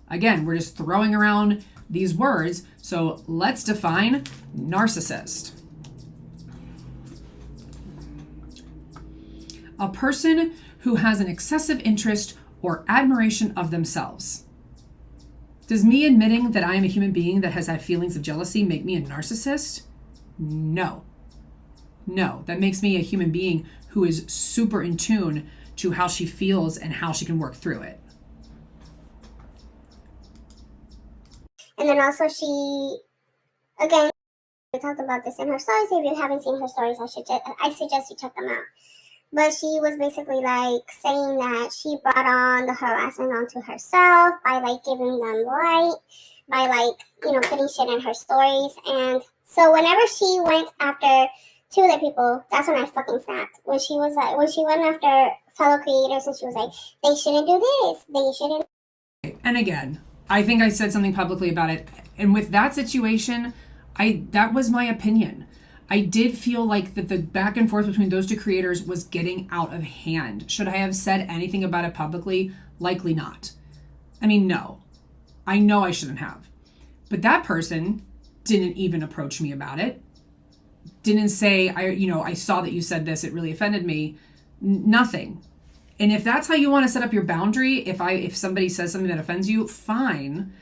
Again, we're just throwing around these words. So let's define narcissist. A person who has an excessive interest or admiration of themselves. Does me admitting that I am a human being that has had feelings of jealousy make me a narcissist? No. No, that makes me a human being who is super in tune to how she feels and how she can work through it. And then also she, again, we talked about this in her stories. If you haven't seen her stories, I suggest you check them out. But she was basically like saying that she brought on the harassment onto herself by like giving them light, by like, you know, putting shit in her stories. And so whenever she went after two other people, that's when I fucking snapped. When she was like, when she went after fellow creators and she was like, they shouldn't do this, they shouldn't. And again, I think I said something publicly about it. And with that situation, that was my opinion. I did feel like that the back and forth between those two creators was getting out of hand. Should I have said anything about it publicly? Likely not. I mean, no. I know I shouldn't have. But that person didn't even approach me about it. Didn't say, I saw that you said this, it really offended me. Nothing. And if that's how you want to set up your boundary, if somebody says something that offends you, fine.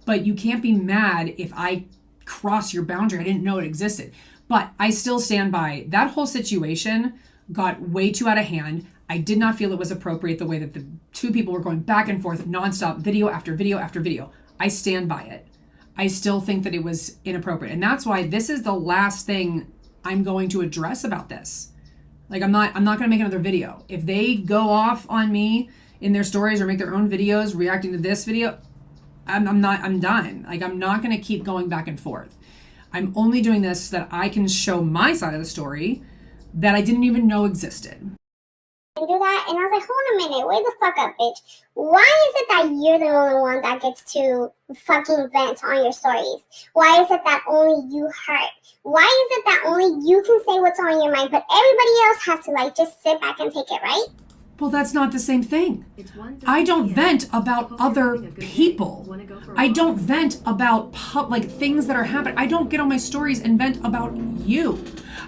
But you can't be mad if I cross your boundary. I didn't know it existed. But I still stand by that whole situation got way too out of hand. I did not feel it was appropriate the way that the two people were going back and forth nonstop, video after video after video. I stand by it. I still think that it was inappropriate. And that's why this is the last thing I'm going to address about this. Like, I'm not going to make another video. If they go off on me in their stories or make their own videos reacting to this video, I'm done. Like, I'm not going to keep going back and forth. I'm only doing this so that I can show my side of the story that I didn't even know existed. Do that, and I was like, hold on a minute, wait the fuck up, bitch. Why is it that you're the only one that gets to fucking vent on your stories? Why is it that only you hurt? Why is it that only you can say what's on your mind, but everybody else has to like just sit back and take it, right? Well, that's not the same thing. I don't vent about other people. I don't vent about things that are happening. I don't get on my stories and vent about you.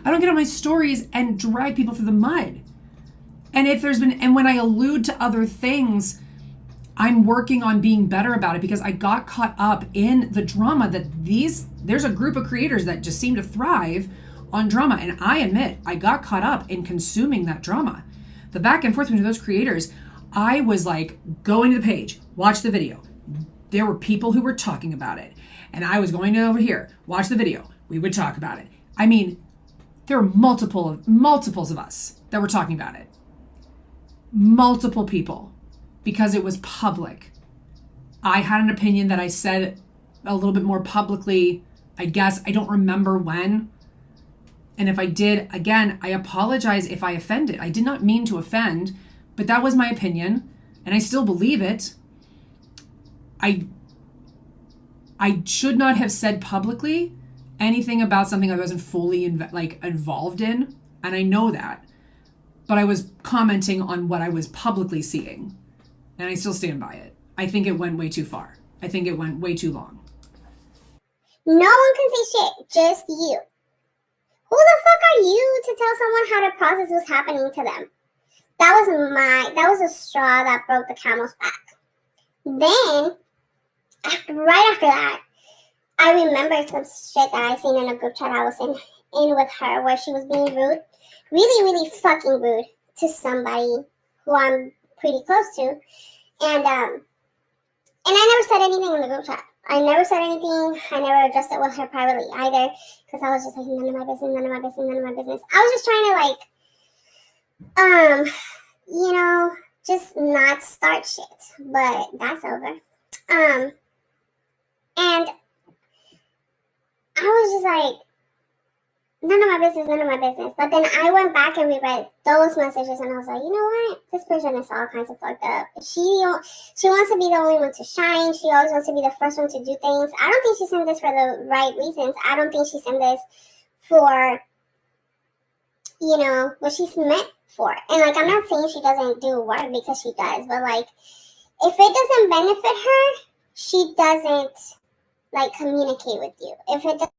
I don't get on my stories and drag people through the mud. And when I allude to other things, I'm working on being better about it because I got caught up in the drama that there's a group of creators that just seem to thrive on drama. And I admit, I got caught up in consuming that drama. The back and forth between those creators, I was like, going to the page, watch the video. There were people who were talking about it. And I was going over here, watch the video. We would talk about it. I mean, there were multiples of us that were talking about it. Multiple people, because it was public. I had an opinion that I said a little bit more publicly, I guess. I don't remember when. And if I did, again, I apologize if I offended. I did not mean to offend, but that was my opinion, and I still believe it. I should not have said publicly anything about something I wasn't fully involved in, and I know that. But I was commenting on what I was publicly seeing, and I still stand by it. I think it went way too far. I think it went way too long. No one can say shit, just you. Who the fuck are you to tell someone how to process what's happening to them? That was a straw that broke the camel's back. Then, right after that, I remembered some shit that I seen in a group chat I was in with her where she was being rude. Really, really fucking rude to somebody who I'm pretty close to. And I never said anything in the group chat. I never said anything. I never addressed it with her privately either. Because I was just like, none of my business, none of my business, none of my business. I was just trying to just not start shit. But that's over. And I was just like, none of my business, none of my business. But then I went back and reread those messages and I was like, you know what? This person is all kinds of fucked up. She wants to be the only one to shine. She always wants to be the first one to do things. I don't think she sent this for the right reasons. I don't think she sent this for, what she's meant for. And I'm not saying she doesn't do work because she does. But if it doesn't benefit her, she doesn't communicate with you. If it doesn't.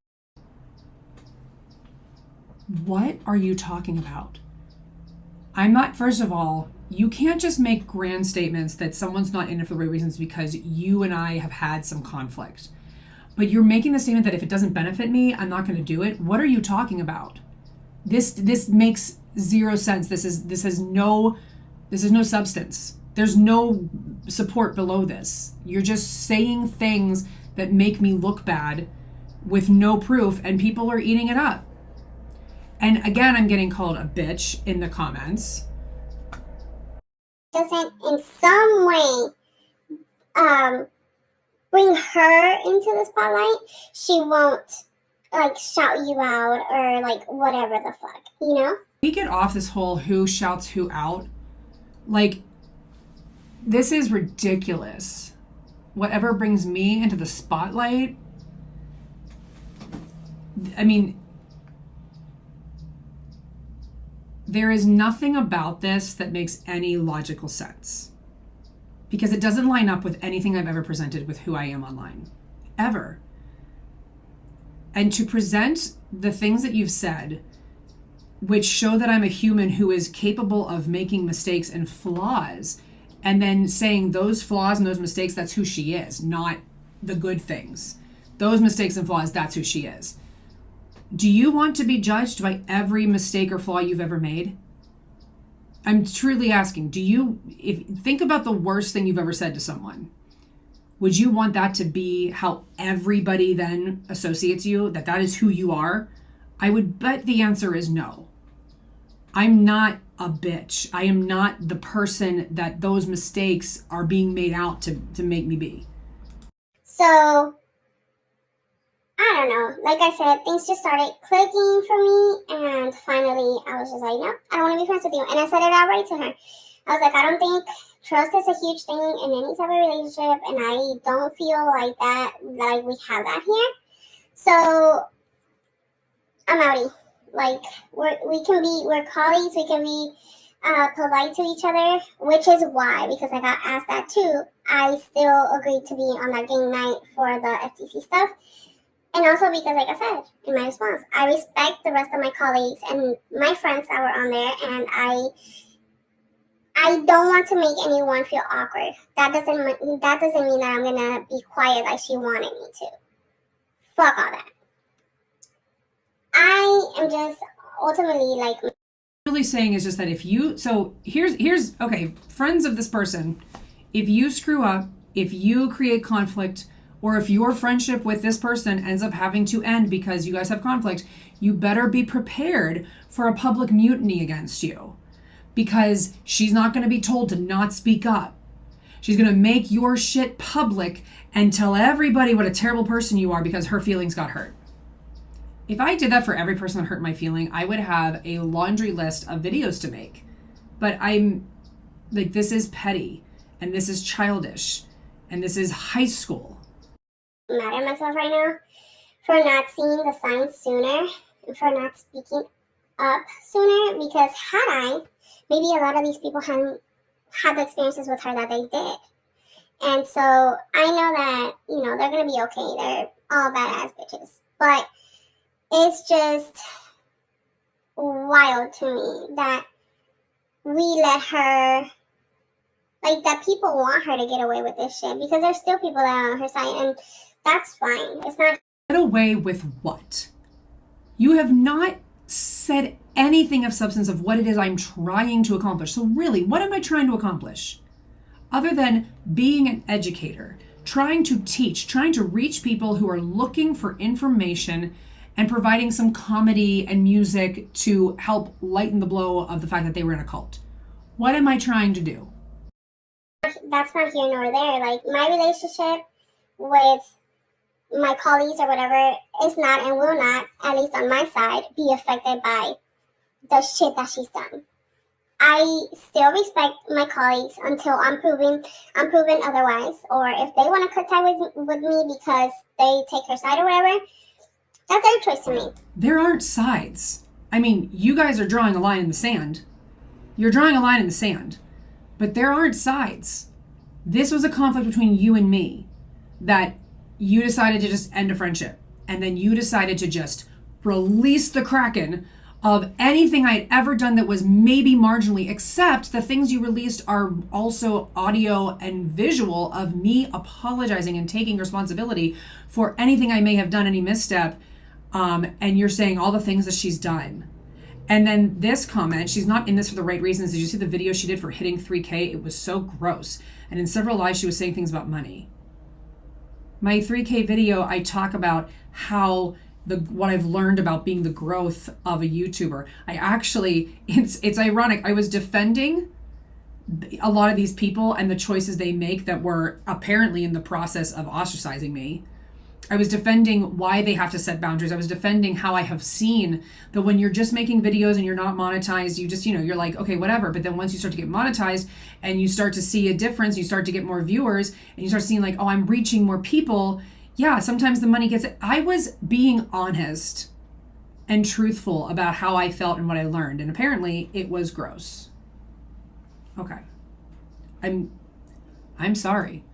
What are you talking about? I'm not, first of all, you can't just make grand statements that someone's not in it for the right reasons because you and I have had some conflict. But you're making the statement that if it doesn't benefit me, I'm not going to do it. What are you talking about? This makes zero sense. This has no substance. There's no support below this. You're just saying things that make me look bad with no proof, and people are eating it up. And again, I'm getting called a bitch in the comments. Doesn't in some way bring her into the spotlight, she won't shout you out or whatever the fuck, We get off this whole who shouts who out. This is ridiculous. Whatever brings me into the spotlight. I mean, there is nothing about this that makes any logical sense because it doesn't line up with anything I've ever presented with who I am online, ever. And to present the things that you've said, which show that I'm a human who is capable of making mistakes and flaws, and then saying those flaws and those mistakes, that's who she is, not the good things. Those mistakes and flaws, that's who she is. Do you want to be judged by every mistake or flaw you've ever made? I'm truly asking, think about the worst thing you've ever said to someone. Would you want that to be how everybody then associates you, that is who you are? I would bet the answer is no. I'm not a bitch. I am not the person that those mistakes are being made out to make me be. So, I don't know. Like I said, things just started clicking for me, and finally I was just like, no, I don't want to be friends with you. And I said it outright to her. I was like, I don't think trust is a huge thing in any type of relationship, and I don't feel like that, like we have that here. So, I'm outie. Like, we're colleagues, we can be polite to each other, which is why, because I got asked that too, I still agreed to be on that game night for the FTC stuff. And also because, like I said, in my response, I respect the rest of my colleagues and my friends that were on there, and I don't want to make anyone feel awkward. That doesn't mean that I'm gonna be quiet like she wanted me to. Fuck all that. I am just ultimately like, Really saying is just that if you, so here's okay, friends of this person, if you screw up, if you create conflict, or if your friendship with this person ends up having to end because you guys have conflict, you better be prepared for a public mutiny against you, because she's not going to be told to not speak up. She's going to make your shit public and tell everybody what a terrible person you are because her feelings got hurt. If I did that for every person that hurt my feeling, I would have a laundry list of videos to make. But I'm like, this is petty, and this is childish, and this is high school. mad at myself right now for not seeing the signs sooner, and for not speaking up sooner, because had I, maybe a lot of these people hadn't had the experiences with her that they did. And so I know that, they're going to be okay. They're all badass bitches. But it's just wild to me that we let her, like, that people want her to get away with this shit, because there's still people that are on her side, and that's fine. It's not. Get away with what? You have not said anything of substance of what it is I'm trying to accomplish. So really, what am I trying to accomplish? Other than being an educator, trying to teach, trying to reach people who are looking for information and providing some comedy and music to help lighten the blow of the fact that they were in a cult. What am I trying to do? That's not here nor there. Like, my relationship with my colleagues or whatever is not and will not, at least on my side, be affected by the shit that she's done. I still respect my colleagues until I'm proven otherwise, or if they want to cut tie with me because they take her side or whatever, that's their choice to make. There aren't sides. I mean, you guys are drawing a line in the sand. You're drawing a line in the sand, but there aren't sides. This was a conflict between you and me that you decided to just end a friendship, and then you decided to just release the Kraken of anything I'd ever done that was maybe marginally, except the things you released are also audio and visual of me apologizing and taking responsibility for anything I may have done, any misstep, and you're saying all the things that she's done. And then this comment, she's not in this for the right reasons. Did you see the video she did for hitting 3K? It was so gross. And in several lives, she was saying things about money. My 3K video, I talk about how what I've learned about being the growth of a YouTuber. I actually, it's ironic. I was defending a lot of these people and the choices they make that were apparently in the process of ostracizing me. I was defending why they have to set boundaries. I was defending how I have seen that when you're just making videos and you're not monetized, you just, you're like, okay, whatever. But then once you start to get monetized and you start to see a difference, you start to get more viewers and you start seeing like, oh, I'm reaching more people. Yeah, sometimes the money gets it. I was being honest and truthful about how I felt and what I learned. And apparently it was gross. Okay. I'm sorry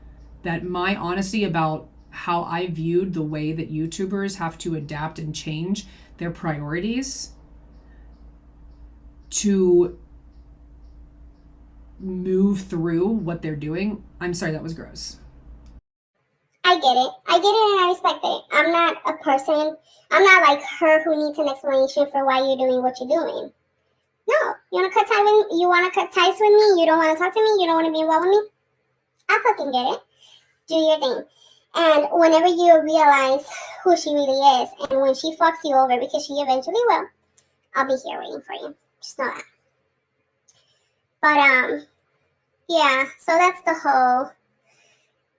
that my honesty about how I viewed the way that YouTubers have to adapt and change their priorities to move through what they're doing. I'm sorry, that was gross. I get it and I respect it. I'm not like her who needs an explanation for why you're doing what you're doing. No, you want to cut ties with me? You don't want to talk to me? You don't want to be involved with me? I fucking get it. Do your thing. And whenever you realize who she really is, and when she fucks you over, because she eventually will, I'll be here waiting for you. Just know that. But yeah, so that's the whole.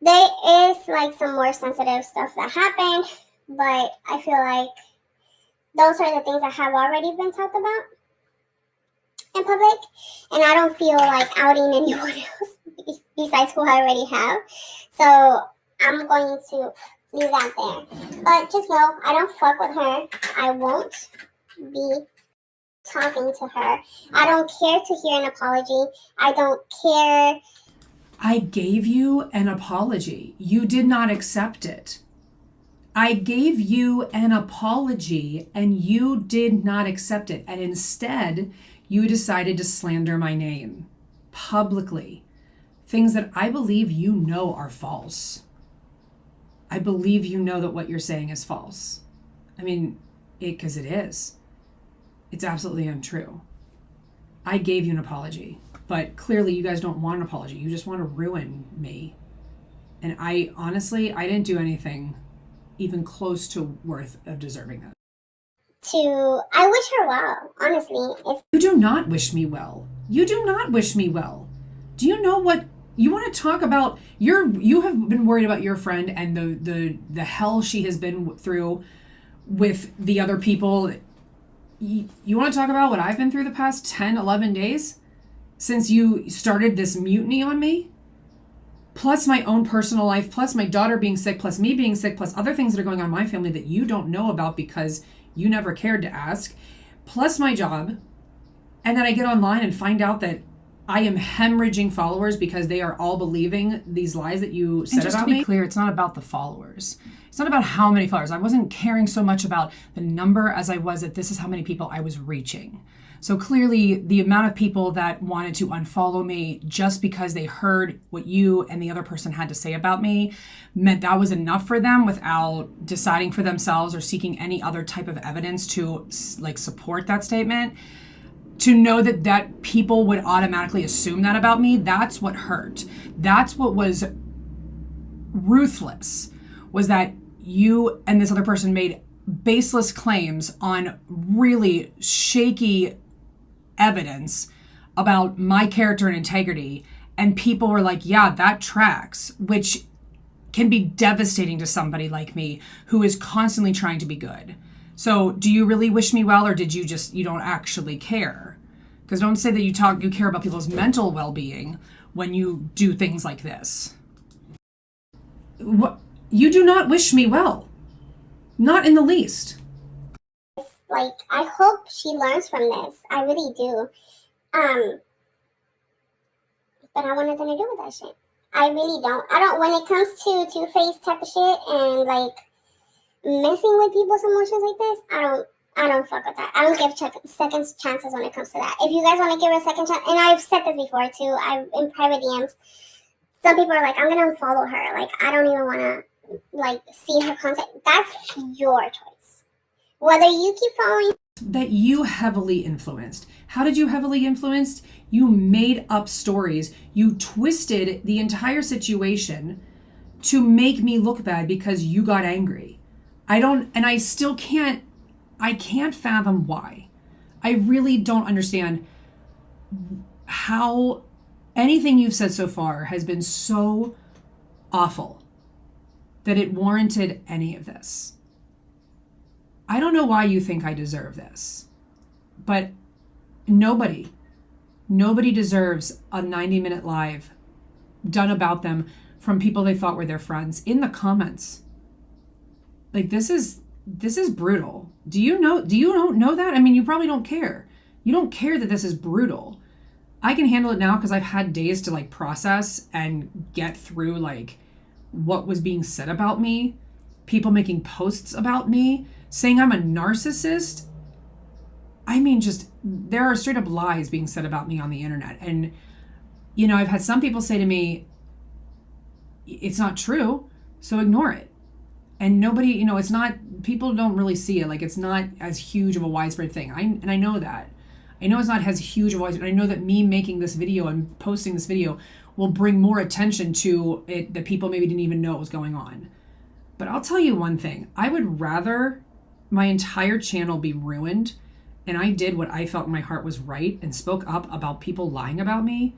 There is like some more sensitive stuff that happened, but I feel like those are the things that have already been talked about in public, and I don't feel like outing anyone else besides who I already have. So I'm going to leave that there. But just know, I don't fuck with her. I won't be talking to her. I don't care to hear an apology. I don't care. I gave you an apology. You did not accept it. I gave you an apology and you did not accept it. And instead, you decided to slander my name publicly. Things that I believe you know are false. I believe you know that what you're saying is false. I mean, because it is. It's absolutely untrue. I gave you an apology, but clearly you guys don't want an apology. You just want to ruin me. And I honestly, I didn't do anything even close to worth of deserving that. I wish her well, honestly. You do not wish me well. You do not wish me well. Do you know what you want to talk about? You have been worried about your friend and the hell she has been through with the other people. You want to talk about what I've been through the past 10, 11 days since you started this mutiny on me? Plus my own personal life, plus my daughter being sick, plus me being sick, plus other things that are going on in my family that you don't know about because you never cared to ask, plus my job. And then I get online and find out that I am hemorrhaging followers because they are all believing these lies that you said about me. And just to be clear, it's not about the followers. It's not about how many followers. I wasn't caring so much about the number as I was that this is how many people I was reaching. So clearly the amount of people that wanted to unfollow me just because they heard what you and the other person had to say about me meant that was enough for them without deciding for themselves or seeking any other type of evidence to like support that statement. To know that people would automatically assume that about me, that's what hurt. That's what was ruthless, was that you and this other person made baseless claims on really shaky evidence about my character and integrity, and people were like, yeah, that tracks, which can be devastating to somebody like me who is constantly trying to be good. So do you really wish me well, or did you don't actually care? Because don't say that you care about people's mental well-being when you do things like this. You do not wish me well. Not in the least. Like, I hope she learns from this. I really do. But I want nothing to do with that shit. I really don't. When it comes to two-faced type of shit and, like, messing with people's emotions like this, I don't fuck with that. I don't give second chances when it comes to that. If you guys want to give her a second chance, and I've said this before, too, in private DMs, some people are like, I'm going to unfollow her. Like, I don't even want to, like, see her content. That's your choice. Whether you keep following. That you heavily influenced. How did you heavily influence? You made up stories. You twisted the entire situation to make me look bad because you got angry. I can't fathom why. I really don't understand how anything you've said so far has been so awful that it warranted any of this. I don't know why you think I deserve this, but nobody deserves a 90-minute live done about them from people they thought were their friends in the comments. Like, this is brutal. Do you don't know that? I mean, you probably don't care. You don't care that this is brutal. I can handle it now because I've had days to like process and get through like what was being said about me, people making posts about me, saying I'm a narcissist. I mean, just there are straight up lies being said about me on the internet. And, you know, I've had some people say to me, it's not true, so ignore it. And nobody, you know, it's not, people don't really see it. Like, it's not as huge of a widespread thing. I know that. I know it's not as huge of a widespread. I know that me making this video and posting this video will bring more attention to it that people maybe didn't even know what was going on. But I'll tell you one thing. I would rather my entire channel be ruined and I did what I felt in my heart was right and spoke up about people lying about me.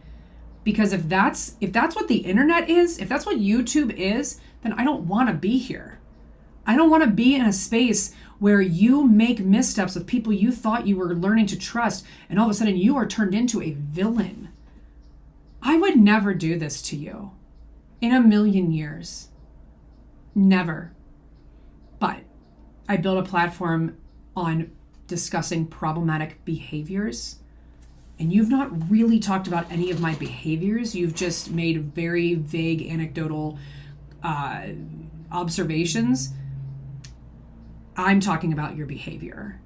Because if that's what the internet is, if that's what YouTube is, then I don't want to be here. I don't want to be in a space where you make missteps with people you thought you were learning to trust, and all of a sudden you are turned into a villain. I would never do this to you in a million years. Never. But I built a platform on discussing problematic behaviors. And you've not really talked about any of my behaviors. You've just made very vague anecdotal observations. I'm talking about your behavior.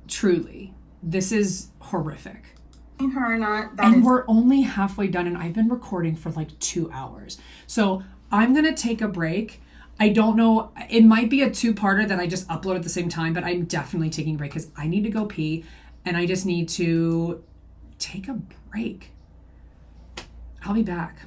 Truly. This is horrific. Her or not, we're only halfway done, and I've been recording for like 2 hours. So I'm going to take a break. I don't know. It might be a two-parter that I just upload at the same time, but I'm definitely taking a break because I need to go pee, and I just need to take a break. I'll be back.